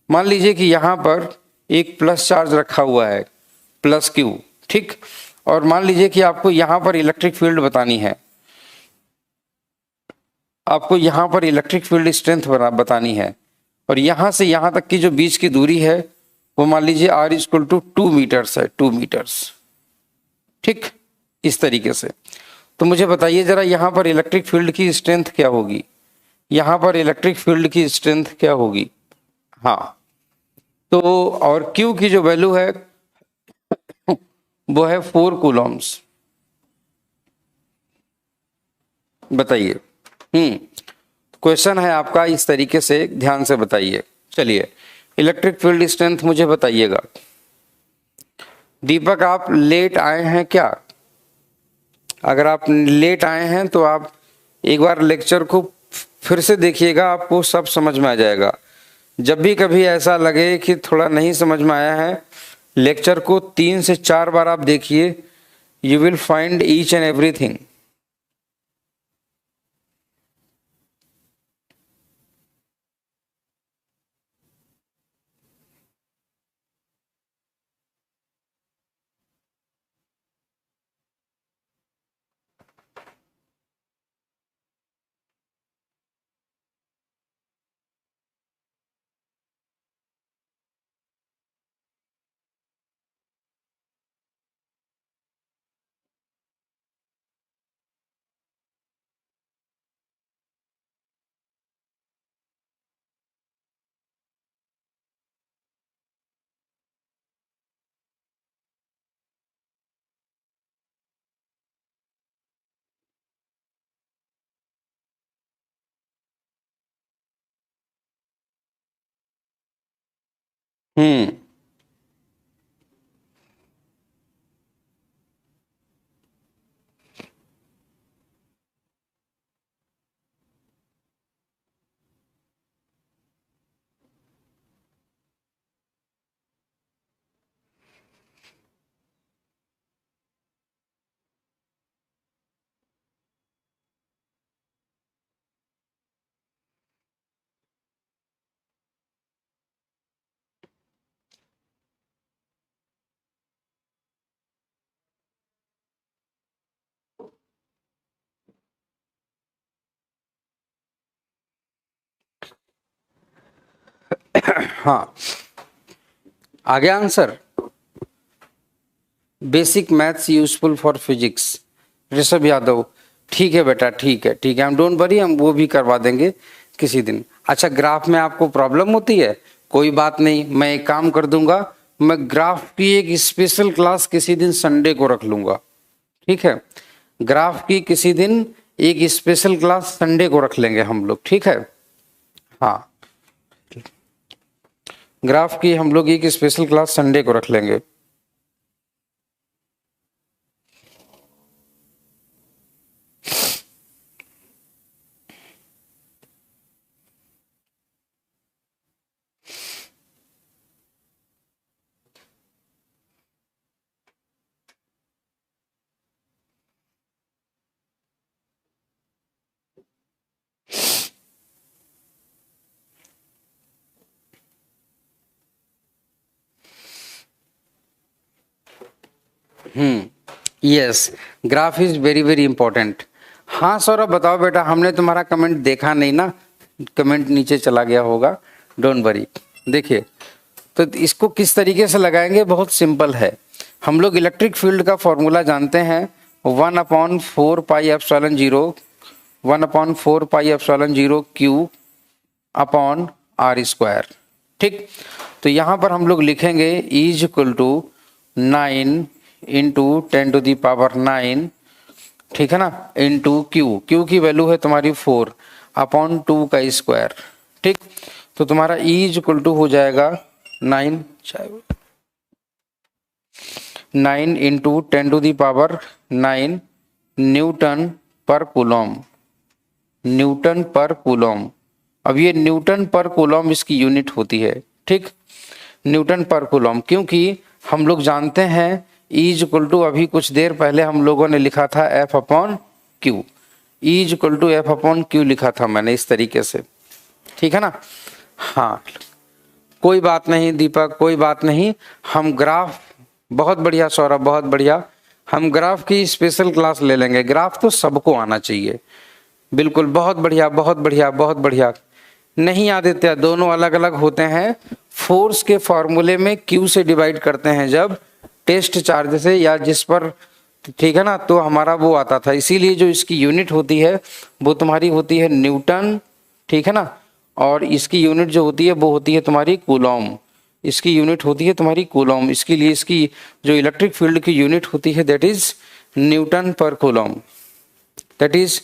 मान लीजिए कि यहाँ पर एक प्लस चार्ज रखा हुआ है, प्लस Q, ठीक। और मान लीजिए कि आपको यहाँ पर इलेक्ट्रिक फील्ड बतानी है, आपको यहाँ पर इलेक्ट्रिक फील्ड स्ट्रेंथ बतानी है, और यहाँ से यहाँ तक की जो बीच की दूरी है वो मान लीजिए R = 2 मीटर्स है, 2 मीटर्स, ठीक, इस तरीके से। तो मुझे बताइए जरा, यहाँ पर इलेक्ट्रिक फील्ड की स्ट्रेंथ क्या होगी? यहाँ पर इलेक्ट्रिक फील्ड की स्ट्रेंथ क्या होगी? हाँ, तो और Q की जो वैल्यू है वो है 4 कूलम्स। बताइए, क्वेश्चन है आपका, इस तरीके से ध्यान से बताइए। चलिए, इलेक्ट्रिक फील्ड स्ट्रेंथ मुझे बताइएगा। दीपक, आप लेट आए हैं क्या? अगर आप लेट आए हैं तो आप एक बार लेक्चर को फिर से देखिएगा, आपको सब समझ में आ जाएगा। जब भी कभी ऐसा लगे कि थोड़ा नहीं समझ में आया है लेक्चर को 3 से 4 बार आप देखिए, you will find each and everything. Hmm हाँ, आ गया answer. Basic maths useful for physics, Rishabh Yadav. ठीक है बेटा, ठीक है, ठीक है, हम डोंट वरी, हम वो भी करवा देंगे किसी दिन। अच्छा, ग्राफ में आपको प्रॉब्लम होती है, कोई बात नहीं, मैं एक काम कर दूंगा, मैं ग्राफ की एक स्पेशल क्लास किसी दिन संडे को रख लूंगा। ठीक है, ग्राफ की किसी दिन एक स्पेशल क्लास संडे को रख लेंगे हम लोग, ठीक है। हाँ, ग्राफ की हम लोग एक स्पेशल क्लास संडे को रख लेंगे। Yes, graph is very very important. हाँ सौरभ बताओ बेटा, हमने तुम्हारा कमेंट देखा नहीं ना, कमेंट नीचे चला गया होगा, डोंट वरी। देखिए, तो इसको किस तरीके से लगाएंगे, बहुत सिंपल है। हम लोग इलेक्ट्रिक फील्ड का फॉर्मूला जानते हैं, 1/4πε0, 1/4πε0 Q अपॉन आर स्क्वायर। ठीक, तो यहाँ पर हम लोग लिखेंगे इज इक्वल टू 9 इंटू 10⁹9, ठीक है ना, इंटू क्यू, क्यू की वैल्यू है तुम्हारी 4 अपॉन 2 का स्क्वायर। ठीक, तो तुम्हारा इज इक्वल टू हो जाएगा 9 इंटू 10⁹9 न्यूटन पर कूलम, न्यूटन पर कूलम। अब ये न्यूटन पर कूलम इसकी यूनिट होती है। ठीक, न्यूटन पर कूलम, क्योंकि हम लोग जानते हैं इज इक्वल टू, अभी कुछ देर पहले हम लोगों ने लिखा था F upon Q, is equal to F upon Q लिखा था मैंने इस तरीके से, ठीक है ना। हाँ, कोई बात नहीं दीपक, कोई बात नहीं, हम ग्राफ, बहुत बढ़िया सौरभ, बहुत बढ़िया, हम ग्राफ की स्पेशल क्लास ले लेंगे। ग्राफ तो सबको आना चाहिए, बिल्कुल, बहुत बढ़िया, बहुत बढ़िया, बहुत बढ़िया। नहीं आदित्य, दोनों अलग अलग होते हैं। फोर्स के फॉर्मूले में क्यू से डिवाइड करते हैं जब टेस्ट चार्ज से या जिस पर, ठीक है ना, तो हमारा वो आता था, इसीलिए जो इसकी यूनिट होती है वो तुम्हारी होती है न्यूटन, ठीक है ना, और इसकी यूनिट जो होती है वो होती है तुम्हारी कूलॉम, इसकी यूनिट होती है तुम्हारी कूलॉम। इसके लिए इसकी जो इलेक्ट्रिक फील्ड की यूनिट होती है दैट इज न्यूटन पर कूलॉम, दैट इज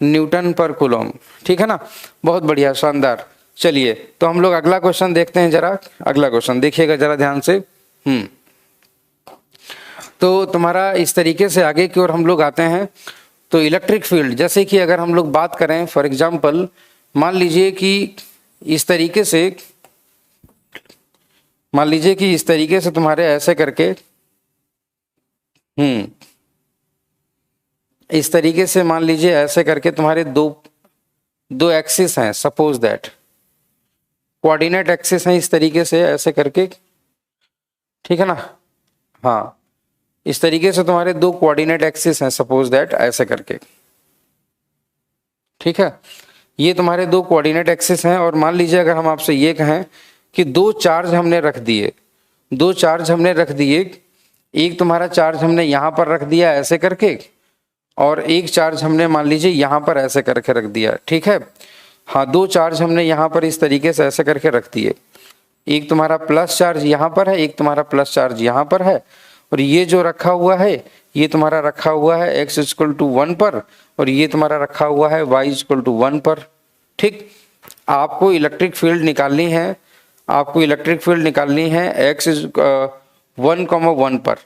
न्यूटन पर कूलॉम, ठीक है ना। बहुत बढ़िया, शानदार। चलिए, तो हम लोग अगला क्वेश्चन देखते हैं जरा, अगला क्वेश्चन देखिएगा जरा ध्यान से। तो तुम्हारा इस तरीके से आगे की ओर हम लोग आते हैं। तो इलेक्ट्रिक फील्ड, जैसे कि अगर हम लोग बात करें फॉर एग्जांपल, मान लीजिए कि इस तरीके से, मान लीजिए कि इस तरीके से तुम्हारे ऐसे करके इस तरीके से मान लीजिए ऐसे करके तुम्हारे दो दो एक्सिस हैं, सपोज दैट कोऑर्डिनेट एक्सिस हैं इस तरीके से ऐसे करके, ठीक है ना। हाँ, इस तरीके से तुम्हारे दो कोऑर्डिनेट एक्सिस हैं, सपोज दैट ऐसे करके, ठीक है। ये तुम्हारे दो कोऑर्डिनेट एक्सिस हैं और मान लीजिए अगर हम आपसे ये कहें कि दो चार्ज हमने रख दिए, दो चार्ज हमने रख दिए, एक तुम्हारा चार्ज हमने यहाँ पर रख दिया ऐसे करके और एक चार्ज हमने मान लीजिए यहाँ पर ऐसे करके रख दिया, ठीक है। हाँ, दो चार्ज हमने यहाँ पर इस तरीके से ऐसे करके रख दिए, एक तुम्हारा प्लस चार्ज यहाँ पर है, एक तुम्हारा प्लस चार्ज यहाँ पर है, और ये जो रखा हुआ है ये तुम्हारा रखा हुआ है x इक्वल टू 1 पर और ये तुम्हारा रखा हुआ है y इक्वल टू 1 पर, ठीक। आपको इलेक्ट्रिक फील्ड निकालनी है, आपको इलेक्ट्रिक फील्ड निकालनी है x 1,1 पर,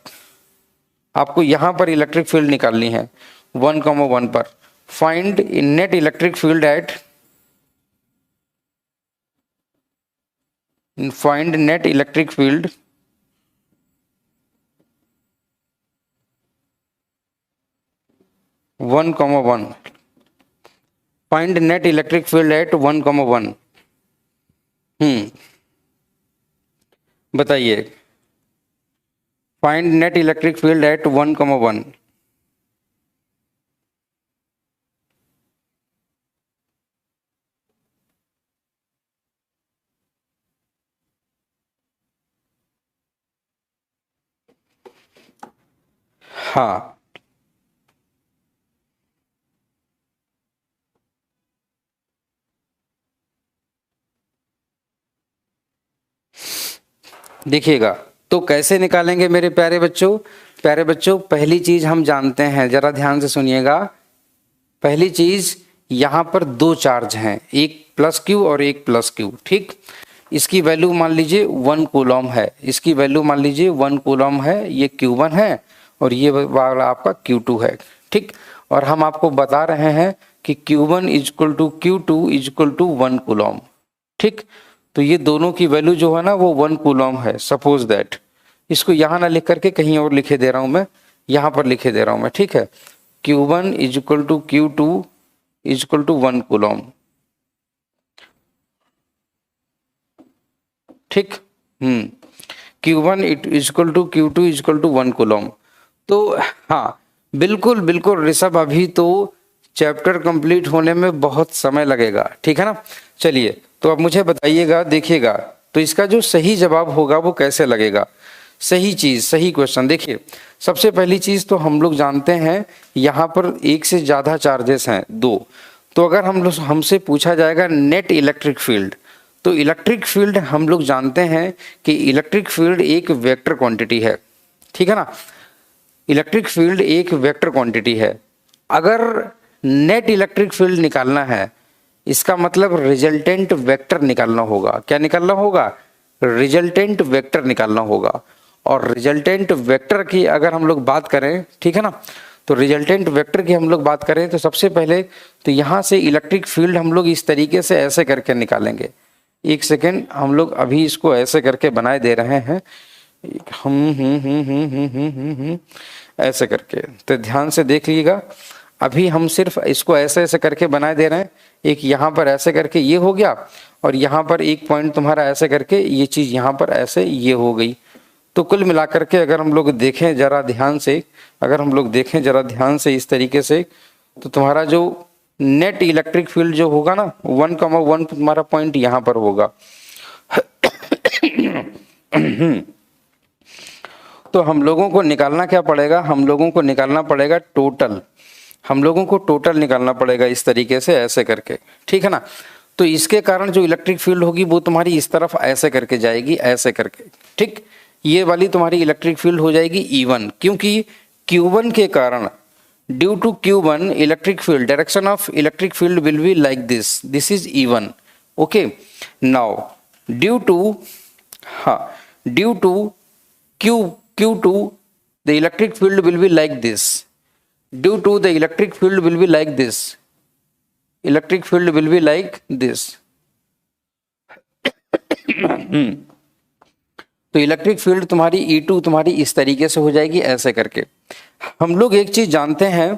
आपको यहाँ पर इलेक्ट्रिक फील्ड निकालनी है 1,1 पर। Find net electric field at find net electric field one comma one, find net electric field at 1,1। बताइए, find net electric field at 1,1। हाँ, देखिएगा तो कैसे निकालेंगे मेरे प्यारे बच्चों। प्यारे बच्चों, पहली चीज हम जानते हैं, जरा ध्यान से सुनिएगा। पहली चीज, यहां पर दो चार्ज हैं, एक प्लस क्यू और एक प्लस क्यू, ठीक। इसकी वैल्यू मान लीजिए 1 कूलम है, इसकी वैल्यू मान लीजिए 1 कूलम है, ये Q1 है और ये वाला आपका Q2 है, ठीक। और हम आपको बता रहे हैं कि Q1 is equal to Q2 is equal to 1 coulomb, ठीक। तो ये दोनों की वैल्यू जो है ना वो 1 कूलम है, सपोज दैट। इसको यहाँ ना लिख करके कहीं और लिखे दे रहा हूँ मैं, यहाँ पर लिखे दे रहा हूँ मैं, ठीक है। Q1 is equal to Q2 is equal to 1 coulomb, ठीक। Q1 is equal to Q2 is equal to 1 coulomb. तो हाँ, बिल्कुल बिल्कुल ऋषभ, अभी तो चैप्टर कंप्लीट होने में बहुत समय लगेगा, ठीक है ना। चलिए, तो अब मुझे बताइएगा, देखिएगा तो इसका जो सही जवाब होगा वो कैसे लगेगा। सही चीज, सही क्वेश्चन। देखिए, सबसे पहली चीज तो हम लोग जानते हैं यहाँ पर एक से ज्यादा चार्जेस हैं, दो। तो अगर हमसे पूछा जाएगा नेट इलेक्ट्रिक फील्ड, तो इलेक्ट्रिक फील्ड हम लोग जानते हैं कि इलेक्ट्रिक फील्ड एक वेक्टर क्वांटिटी है, ठीक है ना। इलेक्ट्रिक फील्ड एक वेक्टर क्वांटिटी है। अगर नेट इलेक्ट्रिक फील्ड निकालना है, इसका मतलब रिजल्टेंट वेक्टर निकालना होगा। क्या निकालना होगा? रिजल्टेंट वेक्टर निकालना होगा। और रिजल्टेंट वेक्टर की अगर हम लोग बात करें, ठीक है ना, तो रिजल्टेंट वेक्टर की हम लोग बात करें तो सबसे पहले तो यहाँ से इलेक्ट्रिक फील्ड हम लोग इस तरीके से ऐसे करके निकालेंगे। एक सेकेंड, हम लोग अभी इसको ऐसे करके बनाए दे रहे हैं, ऐसे करके। तो ध्यान से देख लीजिएगा, अभी हम सिर्फ इसको ऐसे ऐसे करके बनाए दे रहे हैं। एक यहाँ पर ऐसे करके ये हो गया और यहाँ पर एक पॉइंट तुम्हारा ऐसे करके ये चीज यहाँ पर ऐसे ये हो गई। तो कुल मिलाकर के अगर हम लोग देखें जरा ध्यान से, अगर हम लोग देखें जरा ध्यान से इस तरीके से, तो तुम्हारा जो नेट इलेक्ट्रिक फील्ड जो होगा ना 1,1 तुम्हारा पॉइंट यहाँ पर होगा। तो हम लोगों को निकालना क्या पड़ेगा? हम लोगों को निकालना पड़ेगा टोटल, हम लोगों को टोटल निकालना पड़ेगा इस तरीके से ऐसे करके, ठीक है ना। तो इसके कारण जो इलेक्ट्रिक फील्ड होगी वो तुम्हारी इस तरफ ऐसे करके जाएगी, ऐसे करके, ठीक। ये वाली तुम्हारी इलेक्ट्रिक फील्ड हो जाएगी E1, क्योंकि Q1 के कारण, due to Q1 electric field, direction of electric field will be like this, this is E1, okay. Now due to, हाँ, due to Q2 the electric field will be like this, due to the electric field will be like this, electric field will be like this। तो electric field तुम्हारी E2 तुम्हारी इस तरीके से हो जाएगी ऐसे करके। हम लोग एक चीज जानते हैं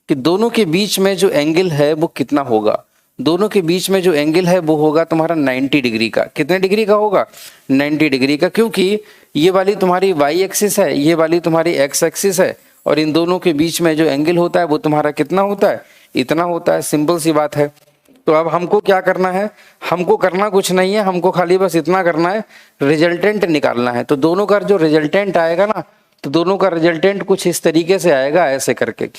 कि दोनों के बीच में जो एंगल है वो कितना होगा। दोनों के बीच में जो एंगल है वो होगा तुम्हारा 90 डिग्री का। कितने डिग्री का होगा? 90 डिग्री का, क्योंकि ये वाली तुम्हारी वाई एक्सिस है, ये वाली तुम्हारी एक्स एक्सिस है, और इन दोनों के बीच में जो एंगल होता है वो तुम्हारा कितना होता है? इतना होता है। सिंपल सी बात है। तो अब हमको क्या करना है? हमको करना कुछ नहीं है, हमको खाली बस इतना करना है, रिजल्टेंट निकालना है। तो दोनों का जो रिजल्टेंट आएगा ना, तो दोनों का रिजल्टेंट कुछ इस तरीके से आएगा ऐसे करके।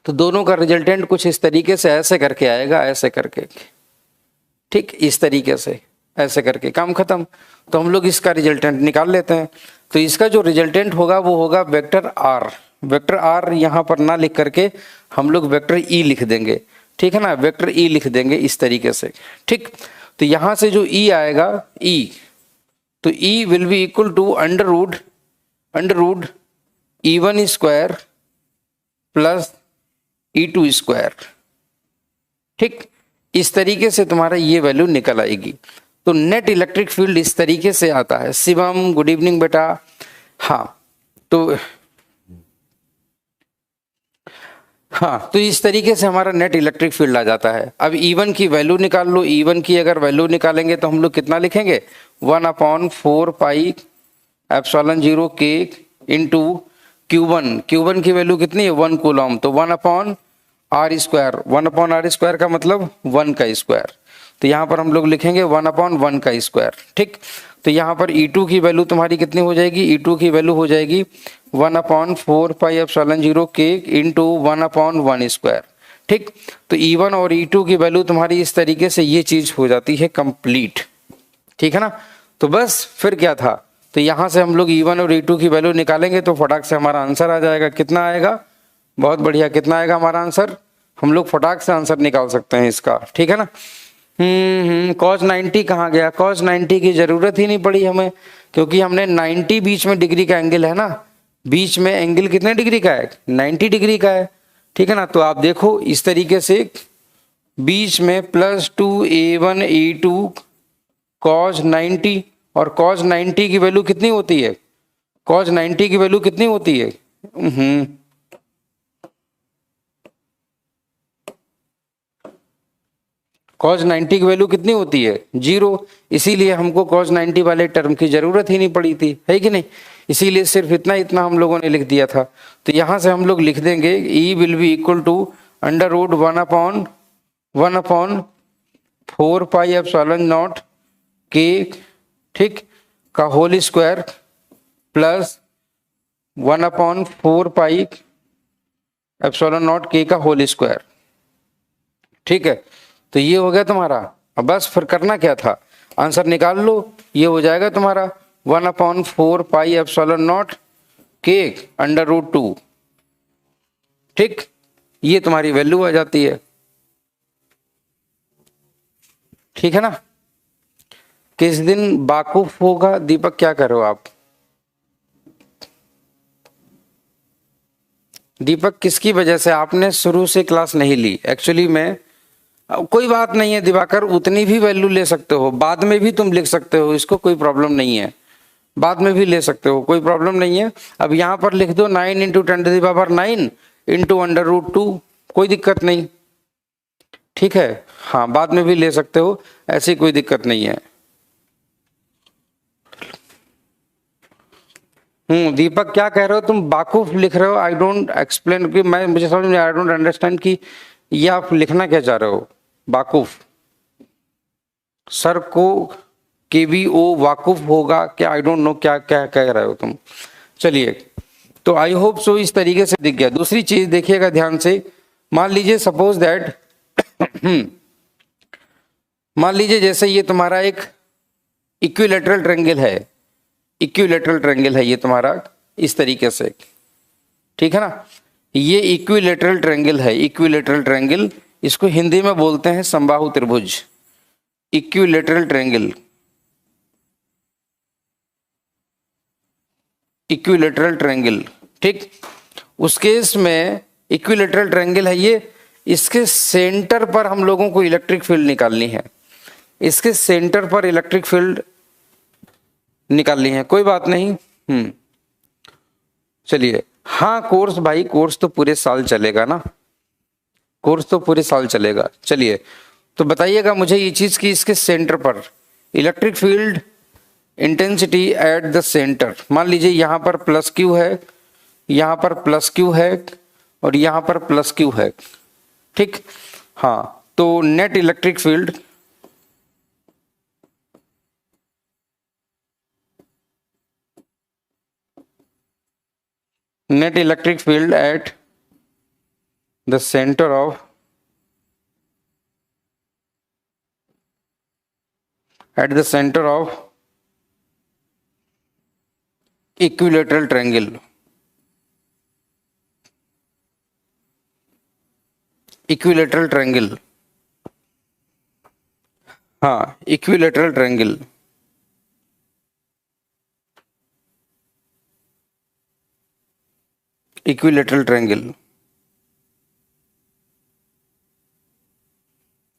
तो दोनों का रिजल्टेंट कुछ इस तरीके से ऐसे करके आएगा, ऐसे करके, ठीक, इस तरीके से ऐसे करके, काम खत्म। तो हम लोग इसका रिजल्टेंट निकाल लेते हैं। तो इसका जो रिजल्टेंट होगा वो होगा वेक्टर आर। वेक्टर आर यहाँ पर ना लिख करके हम लोग वेक्टर ई लिख देंगे, ठीक है ना, वेक्टर ई लिख देंगे इस तरीके से, ठीक। तो यहां से जो ई आएगा, ई, तो E will be equal to under root E1 square plus E2 square, ठीक। इस तरीके से तुम्हारा ये वैल्यू निकल आएगी। तो नेट इलेक्ट्रिक फील्ड इस तरीके से आता है। शिवम, गुड इवनिंग बेटा। तो इस तरीके से हमारा नेट इलेक्ट्रिक फील्ड आ जाता है। अब E1 की वैल्यू निकाल लो। E1 की अगर वैल्यू निकालेंगे तो हम लोग कितना लिखेंगे? 1/4 pi epsilon 0 K into Q1। Q1 की वैल्यू कितनी है? 1 कूलम। तो 1/r स्क्वायर। 1/r स्क्वायर का मतलब 1 का स्क्वायर। तो यहाँ पर हम लोग लिखेंगे 1/1 का स्क्वायर, ठीक। तो यहाँ पर E2 की वैल्यू तुम्हारी कितनी हो जाएगी? E2 की वैल्यू हो जाएगी 1/4 pi epsilon 0 K into 1/1 square, ठीक। तो E1 और E2 की वैल्यू तुम्हारी इस तरीके से ये चीज हो जाती है कंप्लीट, ठीक है ना। तो बस फिर क्या था? तो यहाँ से हम लोग E1 और E2 की वैल्यू निकालेंगे तो फटाक से हमारा आंसर आ जाएगा। कितना आएगा? बहुत बढ़िया। कितना आएगा हमारा आंसर? हम लोग फटाक से आंसर निकाल सकते हैं इसका, ठीक है ना। cos 90 कहाँ गया? cos 90 की जरूरत ही नहीं पड़ी हमें, क्योंकि हमने 90 बीच में डिग्री का एंगल है ना, बीच में एंगल कितने डिग्री का है? 90 डिग्री का है, ठीक है ना। तो आप देखो इस तरीके से बीच में +2A1 E2 cos 90, और cos 90 की वैल्यू कितनी होती है? cos 90 की वैल्यू कितनी होती है? cos 90 की वैल्यू कितनी होती है? 0। इसीलिए हमको cos 90 वाले टर्म की जरूरत ही नहीं पड़ी थी, है कि नहीं। इसीलिए सिर्फ इतना इतना हम लोगों ने लिख दिया था। तो यहां से हम लोग लिख देंगे E will be equal to under root 1/4 pi epsilon naught K, ठीक, का whole square plus 1/4 pi epsilon naught K का होल स्क्वायर, ठीक है। तो ये हो गया तुम्हारा। अब बस फिर करना क्या था? आंसर निकाल लो। ये हो जाएगा तुम्हारा 1/4 pi epsilon naught K under root 2, ठीक। ये तुम्हारी वैल्यू आ जाती है, ठीक है ना। किस दिन बाकूफ होगा? दीपक क्या कर रहे हो आप? दीपक किसकी वजह से आपने शुरू से क्लास नहीं ली? एक्चुअली में कोई बात नहीं है दिवाकर, उतनी भी वैल्यू ले सकते हो, बाद में भी तुम लिख सकते हो, इसको कोई प्रॉब्लम नहीं है, बाद में भी ले सकते हो, कोई प्रॉब्लम नहीं है। अब यहाँ पर लिख दो 9 × 10⁹ इंटू अंडर रूट 2, कोई दिक्कत नहीं, ठीक है। हाँ, बाद में भी ले सकते हो, ऐसी कोई दिक्कत नहीं है। दीपक क्या कह रहे हो तुम? बाकूफ लिख रहे हो? आई डोंट एक्सप्लेन, कि मैं मुझे समझ में, आई डोंट अंडरस्टैंड कि ये आप लिखना क्या चाह रहे हो? बाकूफ सर को KBO वाकुफ होगा क्या? आई डोंट नो क्या क्या कह रहे हो तुम। चलिए, तो आई होप सो इस तरीके से दिख गया। दूसरी चीज देखिएगा ध्यान से। मान लीजिए सपोज दैट मान लीजिए जैसे ये तुम्हारा एक इक्विलैटरल ट्रायंगल है, इक्विलैटरल ट्रायंगल है ये तुम्हारा इस तरीके से, ठीक है ना। ये इक्विलैटरल ट्रायंगल है, इक्विलैटरल ट्रायंगल, इसको हिंदी में बोलते हैं समबाहु त्रिभुज, इक्विलैटरल ट्रायंगल, इक्विलैटरल ट्रायंगल, ठीक। उस केस में इक्विलैटरल ट्रायंगल है ये, इसके सेंटर पर हम लोगों को इलेक्ट्रिक फील्ड निकालनी है। इसके सेंटर पर इलेक्ट्रिक फील्ड निकाल ली हैं, कोई बात नहीं। चलिए, हाँ कोर्स भाई, कोर्स तो पूरे साल चलेगा ना, कोर्स तो पूरे साल चलेगा। चलिए, तो बताइएगा मुझे ये चीज कि इसके सेंटर पर electric field intensity at the centre, मान लीजिए यहां पर प्लस क्यू है, यहां पर प्लस क्यू है और यहां पर प्लस क्यू है, ठीक। हाँ, तो net electric field at the center of equilateral triangle, हाँ इक्विलेटरल ट्रायंगल,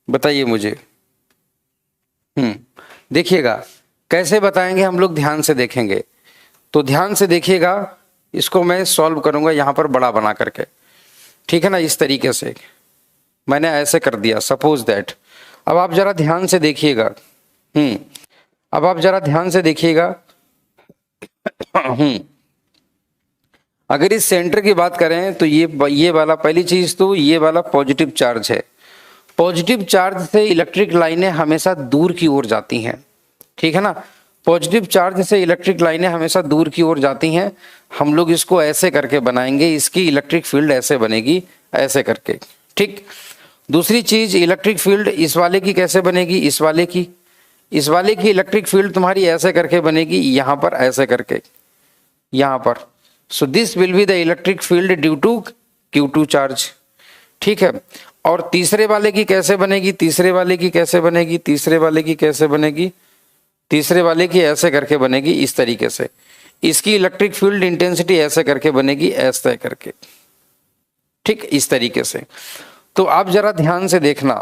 बताइए मुझे। देखिएगा कैसे बताएंगे हम लोग, ध्यान से देखेंगे। तो ध्यान से देखिएगा, इसको मैं सॉल्व करूंगा यहां पर बड़ा बना करके, ठीक है ना, इस तरीके से मैंने ऐसे कर दिया, सपोज दैट। अब आप जरा ध्यान से देखिएगा, अब आप जरा ध्यान से देखिएगा। अगर इस सेंटर की बात करें तो ये वाला, पहली चीज तो ये वाला पॉजिटिव चार्ज है। पॉजिटिव चार्ज से इलेक्ट्रिक लाइनें हमेशा दूर की ओर जाती हैं, ठीक है ना। पॉजिटिव चार्ज से इलेक्ट्रिक लाइनें हमेशा दूर की ओर जाती हैं। हम लोग इसको ऐसे करके बनाएंगे, इसकी इलेक्ट्रिक फील्ड ऐसे बनेगी, ऐसे करके, ठीक। दूसरी चीज, इलेक्ट्रिक फील्ड इस वाले की कैसे बनेगी, इस वाले की इलेक्ट्रिक फील्ड तुम्हारी ऐसे करके बनेगी, यहां पर ऐसे करके, यहां पर। So this will be the electric field due to Q2 charge, ठीक है। और तीसरे वाले की कैसे बनेगी, तीसरे वाले की कैसे बनेगी, तीसरे वाले की कैसे बनेगी, तीसरे वाले की ऐसे करके बनेगी, इस तरीके से। इसकी इलेक्ट्रिक फील्ड इंटेंसिटी ऐसे करके बनेगी, ऐसे करके, ठीक, इस तरीके से। तो आप जरा ध्यान से देखना,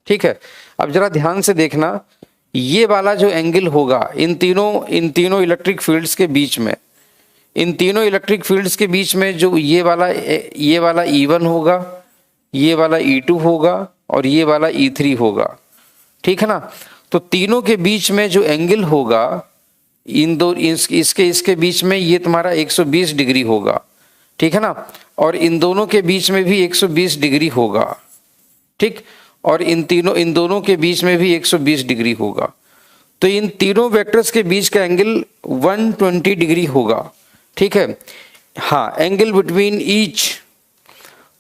ठीक है। अब जरा ध्यान से देखना, ये वाला जो एंगल होगा इन तीनों इलेक्ट्रिक फील्ड्स के बीच में, इन तीनों इलेक्ट्रिक फील्ड्स के बीच में जो ये वाला E1 होगा, ये वाला E2 होगा और ये वाला E3 होगा, ठीक है ना। तो तीनों के बीच में जो एंगल होगा, इसके बीच में ये तुम्हारा 120 डिग्री होगा, ठीक है ना। और इन दोनों के बीच में भी 120 डिग्री होगा, ठीक। और इन दोनों के बीच में भी 120 डिग्री होगा। तो इन तीनों वेक्टर्स के बीच का एंगल 120 डिग्री होगा, ठीक है। हाँ, एंगल बिटवीन ईच,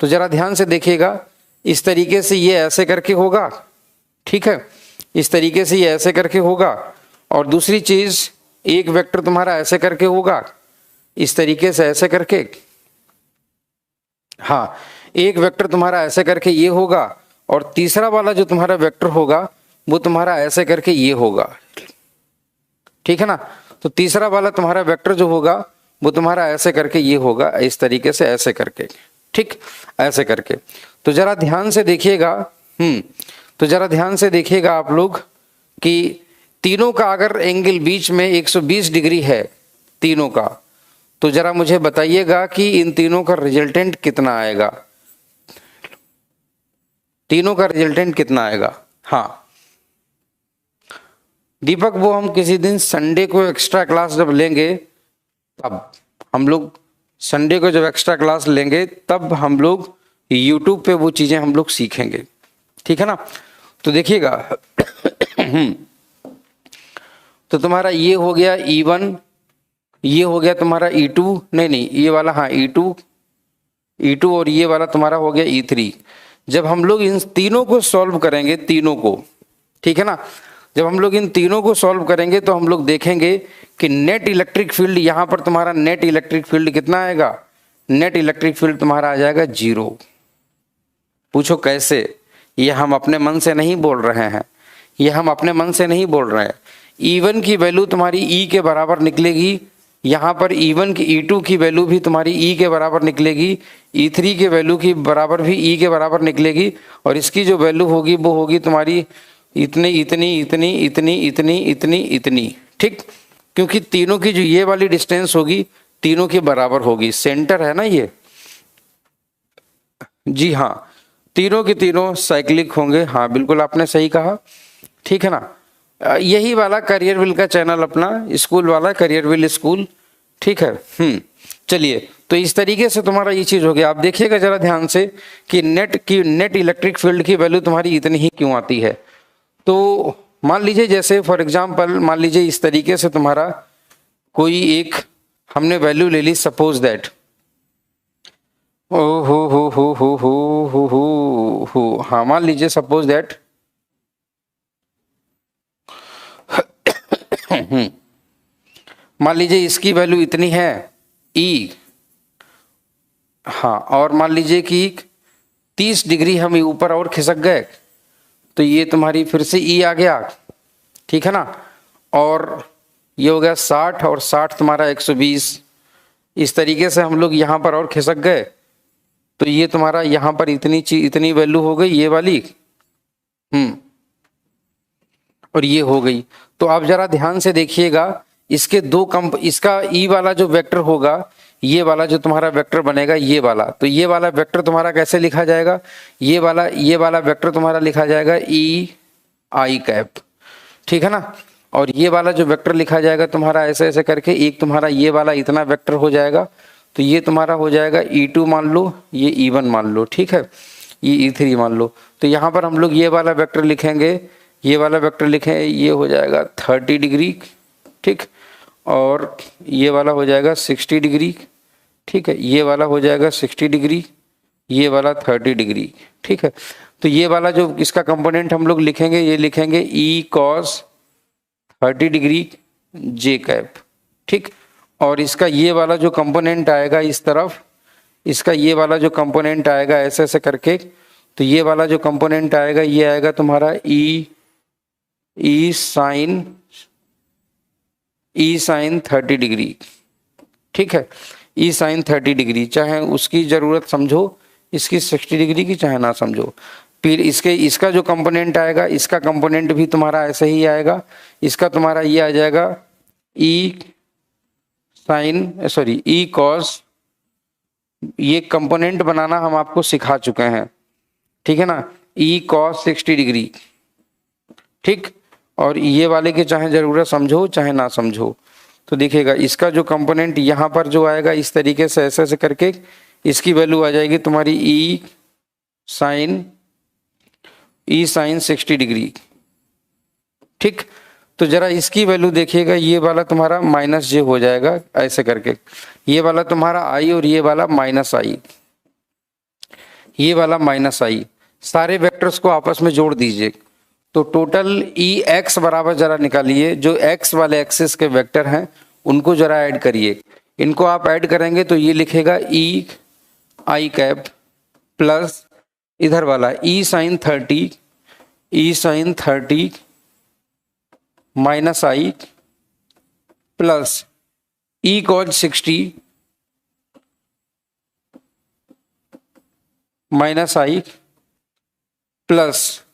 तो जरा ध्यान से देखिएगा, इस तरीके से ये ऐसे करके होगा, ठीक है, इस तरीके से ये ऐसे करके होगा। और दूसरी चीज, एक वेक्टर तुम्हारा ऐसे करके होगा, इस तरीके से ऐसे करके, हाँ, एक वेक्टर तुम्हारा ऐसे करके ये होगा। और तीसरा वाला जो तुम्हारा वेक्टर होगा वो तुम्हारा ऐसे करके ये होगा, ठीक है ना। तो तीसरा वाला तुम्हारा वेक्टर जो होगा वो तुम्हारा ऐसे करके ये होगा, इस तरीके से ऐसे करके, ठीक, ऐसे करके। तो जरा ध्यान से देखिएगा, तो जरा ध्यान से देखिएगा आप लोग कि तीनों का अगर एंगल बीच में 120 डिग्री है तीनों का, तो जरा मुझे बताइएगा कि इन तीनों का रिजल्टेंट कितना आएगा, तीनों का रिजल्टेंट कितना आएगा। हाँ दीपक, वो हम किसी दिन संडे को एक्स्ट्रा क्लास जब लेंगे, तब हम लोग संडे को जब एक्स्ट्रा क्लास लेंगे तब हम लोग यूट्यूब पे वो चीजें हम लोग सीखेंगे, ठीक है ना। तो देखिएगा तो तुम्हारा ये हो गया E1, ये हो गया तुम्हारा E2, नहीं ये वाला, हाँ E2 और ये वाला तुम्हारा हो गया E3। जब हम लोग इन तीनों को सॉल्व करेंगे, तीनों को, ठीक है ना, जब हम लोग इन तीनों को सॉल्व करेंगे तो हम लोग देखेंगे कि नेट इलेक्ट्रिक फील्ड, यहां पर तुम्हारा नेट इलेक्ट्रिक फील्ड कितना आएगा, नेट इलेक्ट्रिक फील्ड तुम्हारा आ जाएगा 0। पूछो कैसे? ये हम अपने मन से नहीं बोल रहे हैं, ये हम अपने मन से नहीं बोल रहे हैं। E1 की वैल्यू तुम्हारी E के बराबर निकलेगी, यहाँ पर E2 की वैल्यू भी तुम्हारी E के बराबर निकलेगी, E3 के वैल्यू की बराबर भी E के बराबर निकलेगी, और इसकी जो वैल्यू होगी वो होगी तुम्हारी इतनी इतनी इतनी इतनी इतनी इतनी इतनी, ठीक। क्योंकि तीनों की जो ये वाली डिस्टेंस होगी तीनों के बराबर होगी, सेंटर है ना ये। जी हाँ, तीनों के तीनों साइक्लिक होंगे, हाँ बिल्कुल आपने सही कहा, ठीक है ना। यही वाला करियरविल का चैनल अपना स्कूल वाला, करियरविल स्कूल, ठीक है। चलिए, तो इस तरीके से तुम्हारा ये चीज हो गया। आप देखिएगा जरा ध्यान से कि नेट इलेक्ट्रिक फील्ड की वैल्यू तुम्हारी इतनी ही क्यों आती है। तो मान लीजिए जैसे फॉर एग्जांपल मान लीजिए इस तरीके से तुम्हारा कोई एक हमने वैल्यू ले ली, सपोज दैट ओ हो, हाँ मान लीजिए सपोज दैट मान लीजिए इसकी वैल्यू इतनी है ई, हाँ, और मान लीजिए कि 30 डिग्री हम ऊपर और खिसक गए तो ये तुम्हारी फिर से ई आ गया, ठीक है ना। और ये हो गया 60 और 60 तुम्हारा 120। इस तरीके से हम लोग यहाँ पर और खिसक गए तो ये तुम्हारा यहाँ पर इतनी वैल्यू हो गई ये वाली, और ये हो गई। तो आप जरा ध्यान से देखिएगा, इसके इसका ई वाला जो वेक्टर होगा, ये वाला जो तुम्हारा वेक्टर बनेगा ये वाला, तो ये वाला वेक्टर तुम्हारा कैसे लिखा जाएगा, ये वाला वेक्टर तुम्हारा लिखा जाएगा ई आई कैप, ठीक है ना। और ये वाला जो वेक्टर लिखा जाएगा तुम्हारा ऐसे ऐसे करके, एक तुम्हारा ये वाला इतना वेक्टर हो जाएगा, तो ये तुम्हारा हो जाएगा E2 मान लो, ये E1 मान लो, ठीक है, ये E3 मान लो। तो यहाँ पर हम लोग ये वाला वेक्टर लिखेंगे, ये वाला वेक्टर लिखें, ये हो जाएगा 30 डिग्री, ठीक, और ये वाला हो जाएगा 60 डिग्री, ठीक है, ये वाला हो जाएगा 60 डिग्री, ये वाला 30 डिग्री, ठीक है। तो ये वाला जो इसका कंपोनेंट हम लोग लिखेंगे, ये लिखेंगे E cos 30 डिग्री जे कैप, ठीक। और इसका ये वाला जो कंपोनेंट आएगा इस तरफ, इसका ये वाला जो कंपोनेंट आएगा ऐसे ऐसे करके, तो ये वाला जो कंपोनेंट आएगा ये आएगा तुम्हारा ई साइन 30 डिग्री, ठीक है, ई साइन 30 डिग्री, चाहे उसकी जरूरत समझो इसकी 60 डिग्री की, चाहे ना समझो। फिर इसका जो कंपोनेंट आएगा, इसका कंपोनेंट भी तुम्हारा ऐसे ही आएगा, इसका तुम्हारा ये आ जाएगा ई कॉस, ये कंपोनेंट बनाना हम आपको सिखा चुके हैं, ठीक है ना, ई कॉस 60 डिग्री, ठीक। और ये वाले की चाहे जरूरत समझो चाहे ना समझो, तो देखिएगा इसका जो कंपोनेंट यहाँ पर जो आएगा इस तरीके से ऐसे ऐसे करके, इसकी वैल्यू आ जाएगी तुम्हारी ई साइन 60 डिग्री, ठीक। तो जरा इसकी वैल्यू देखिएगा, ये वाला तुम्हारा माइनस जे हो जाएगा ऐसे करके, ये वाला तुम्हारा आई और ये वाला माइनस आई, ये वाला माइनस आई, सारे वेक्टर्स को आपस में जोड़ दीजिए तो टोटल ई एक्स बराबर जरा निकालिए, जो एक्स वाले एक्सिस के वेक्टर हैं उनको जरा ऐड करिए। इनको आप ऐड करेंगे तो ये लिखेगा ई आई कैप प्लस इधर वाला ई साइन 30 माइनस आई प्लस ई कॉज 60 माइनस आई प्लस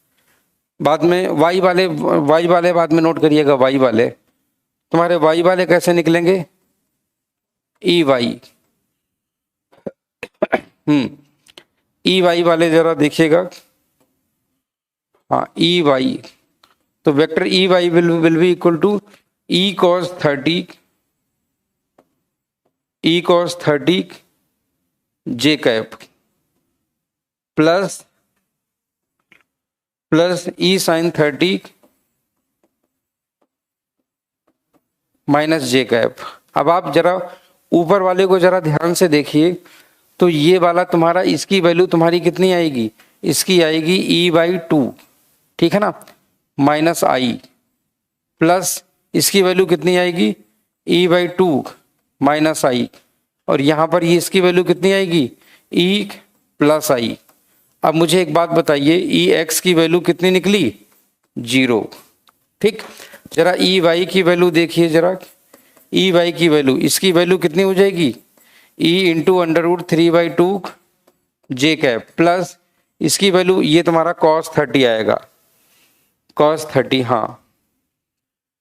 बाद में वाई वाले बाद में नोट करिएगा, वाई वाले तुम्हारे वाई वाले कैसे निकलेंगे, ई वाई, ई वाई वाले जरा देखिएगा, हाँ ई वाई, तो vector E Y will be equal to E cos 30 J cap plus E sine 30 minus J cap. अब आप जरा ऊपर वाले को जरा ध्यान से देखिए, तो ये वाला तुम्हारा, इसकी वैल्यू तुम्हारी कितनी आएगी, इसकी आएगी ई बाई 2, ठीक है ना, माइनस आई प्लस इसकी वैल्यू कितनी आएगी ई बाई 2 माइनस आई, और यहाँ पर ये इसकी वैल्यू कितनी आएगी ई प्लस आई। अब मुझे एक बात बताइए, ई एक्स की वैल्यू कितनी निकली 0, ठीक। जरा ई वाई की वैल्यू देखिए, जरा ई वाई की वैल्यू, इसकी वैल्यू कितनी हो जाएगी ई इंटू √3/2 जे कैप प्लस इसकी वैल्यू ये तुम्हारा cos 30 आएगा, cos 30, हाँ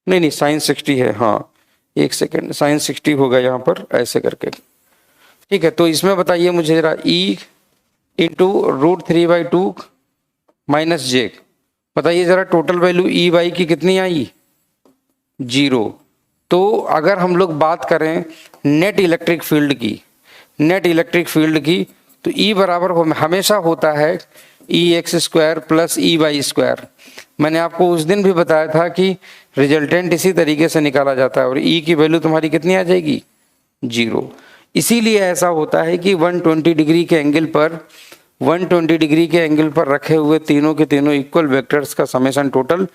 नहीं साइन 60 है, हाँ एक सेकेंड, साइन 60 होगा यहाँ पर ऐसे करके। ठीक है, तो इसमें बताइए मुझे जरा, ई इंटू √3/2 माइनस जे, बताइए जरा टोटल वैल्यू ई वाई की कितनी आई? 0। तो अगर हम लोग बात करें नेट इलेक्ट्रिक फील्ड की, नेट इलेक्ट्रिक फील्ड की, तो ई बराबर हमेशा होता है EX² प्लस EY²। मैंने आपको उस दिन भी बताया था कि रिजल्टेंट इसी तरीके से निकाला जाता है और ई की वैल्यू तुम्हारी कितनी आ जाएगी? 0। इसीलिए ऐसा होता है कि 120 डिग्री के एंगल पर 120 डिग्री के एंगल पर रखे हुए तीनों के तीनों इक्वल वेक्टर्स का समेशन टोटल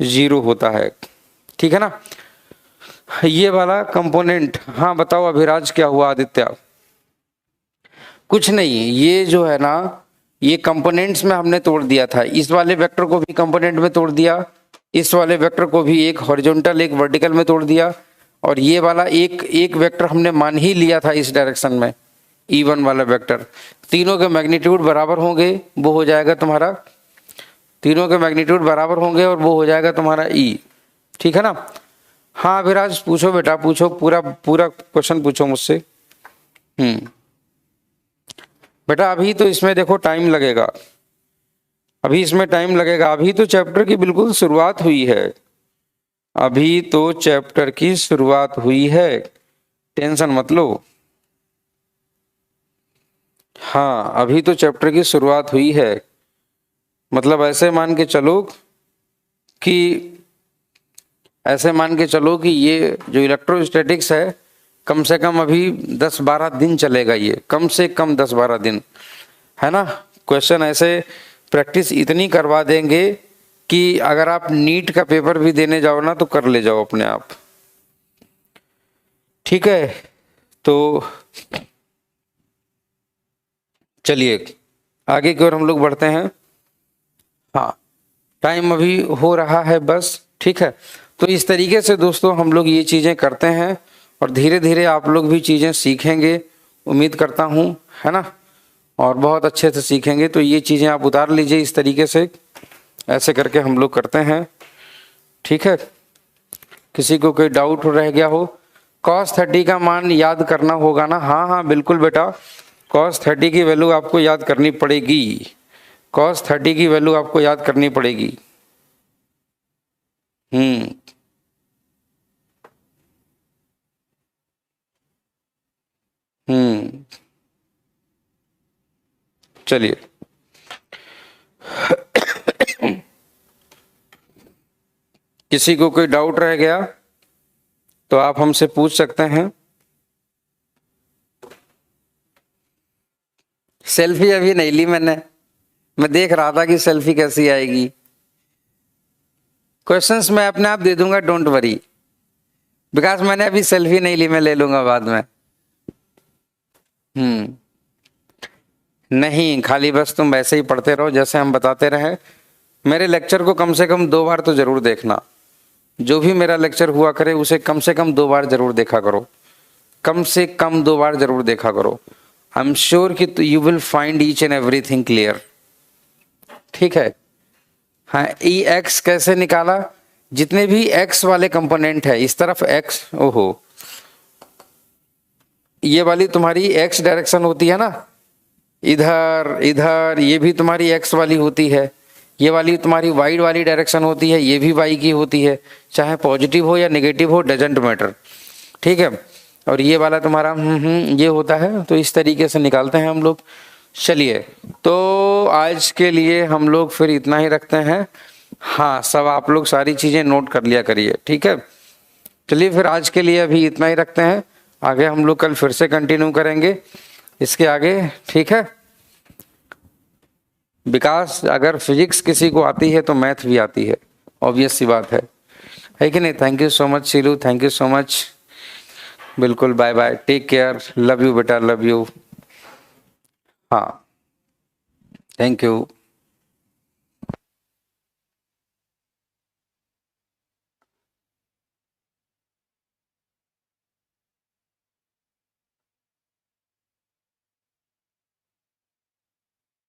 0 होता है। ठीक है ना, ये वाला कंपोनेंट। हाँ बताओ अभिराज, क्या हुआ? आदित्य, कुछ नहीं, ये जो है ना, ये कंपोनेंट्स में हमने तोड़ दिया था। इस वाले वेक्टर को भी कंपोनेंट में तोड़ दिया, इस वाले वेक्टर को भी एक हॉरिजॉन्टल एक वर्टिकल में तोड़ दिया, और ये वाला एक वेक्टर हमने मान ही लिया था इस डायरेक्शन में, E1 वाला वेक्टर। तीनों के मैग्नीट्यूड बराबर होंगे, वो हो जाएगा तुम्हारा, तीनों के मैग्नीट्यूड बराबर होंगे और वो हो जाएगा तुम्हारा E। ठीक है ना? हाँ अभिराज पूछो बेटा, पूछो, पूरा पूरा क्वेश्चन पूछो मुझसे। बेटा अभी तो इसमें देखो टाइम लगेगा, अभी इसमें टाइम लगेगा, अभी तो चैप्टर की बिल्कुल शुरुआत हुई है, अभी तो चैप्टर की शुरुआत हुई है, टेंशन मत लो। हाँ अभी तो चैप्टर की शुरुआत हुई है, मतलब ऐसे मान के चलो कि, ऐसे मान के चलो कि ये जो इलेक्ट्रोस्टैटिक्स है कम से कम अभी 10-12 दिन चलेगा, ये कम से कम 10-12 दिन, है ना। क्वेश्चन ऐसे प्रैक्टिस इतनी करवा देंगे कि अगर आप नीट का पेपर भी देने जाओ ना तो कर ले जाओ अपने आप। ठीक है, तो चलिए आगे की ओर हम लोग बढ़ते हैं। हाँ टाइम अभी हो रहा है बस, ठीक है। तो इस तरीके से दोस्तों हम लोग ये चीज़ें करते हैं और धीरे धीरे आप लोग भी चीज़ें सीखेंगे, उम्मीद करता हूँ, है ना, और बहुत अच्छे से सीखेंगे। तो ये चीज़ें आप उतार लीजिए इस तरीके से, ऐसे करके हम लोग करते हैं। ठीक है, किसी को कोई डाउट रह गया हो? cos 30 का मान याद करना होगा ना? हाँ हाँ बिल्कुल बेटा, cos 30 की वैल्यू आपको याद करनी पड़ेगी, cos 30 की वैल्यू आपको याद करनी पड़ेगी। चलिए किसी को कोई डाउट रह गया तो आप हमसे पूछ सकते हैं। सेल्फी अभी नहीं ली मैंने, मैं देख रहा था कि सेल्फी कैसी आएगी। क्वेश्चंस मैं अपने आप दे दूंगा, डोंट वरी, बिकॉज मैंने अभी सेल्फी नहीं ली, मैं ले लूंगा बाद में। नहीं, खाली बस तुम वैसे ही पढ़ते रहो जैसे हम बताते रहे। मेरे लेक्चर को कम से कम 2 बार तो जरूर देखना, जो भी मेरा लेक्चर हुआ करे उसे कम से कम 2 बार जरूर देखा करो, कम से कम 2 बार जरूर देखा करो। आई एम श्योर कि you will find each and everything clear. ठीक है, हाँ ई एक्स कैसे निकाला? जितने भी एक्स वाले कंपोनेंट है, इस तरफ एक्स, ओहो ये वाली तुम्हारी एक्स डायरेक्शन होती है ना, इधर इधर, ये भी तुम्हारी एक्स वाली होती है, ये वाली तुम्हारी वाई वाली डायरेक्शन होती है, ये भी वाई की होती है, चाहे पॉजिटिव हो या नेगेटिव हो डजेंट मैटर। ठीक है, और ये वाला तुम्हारा ये होता है। तो इस तरीके से निकालते हैं हम लोग। चलिए तो आज के लिए हम लोग फिर इतना ही रखते हैं। हाँ सब आप लोग सारी चीज़ें नोट कर लिया करिए, ठीक है। चलिए फिर आज के लिए अभी इतना ही रखते हैं, आगे हम लोग कल फिर से कंटिन्यू करेंगे इसके आगे, ठीक है। विकास, अगर फिजिक्स किसी को आती है तो मैथ भी आती है, ऑब्वियस सी बात है कि नहीं। Thank you so much Sheelu, thank you so much, बिल्कुल, bye bye, take care, love you बेटा, लव यू। हाँ थैंक यू।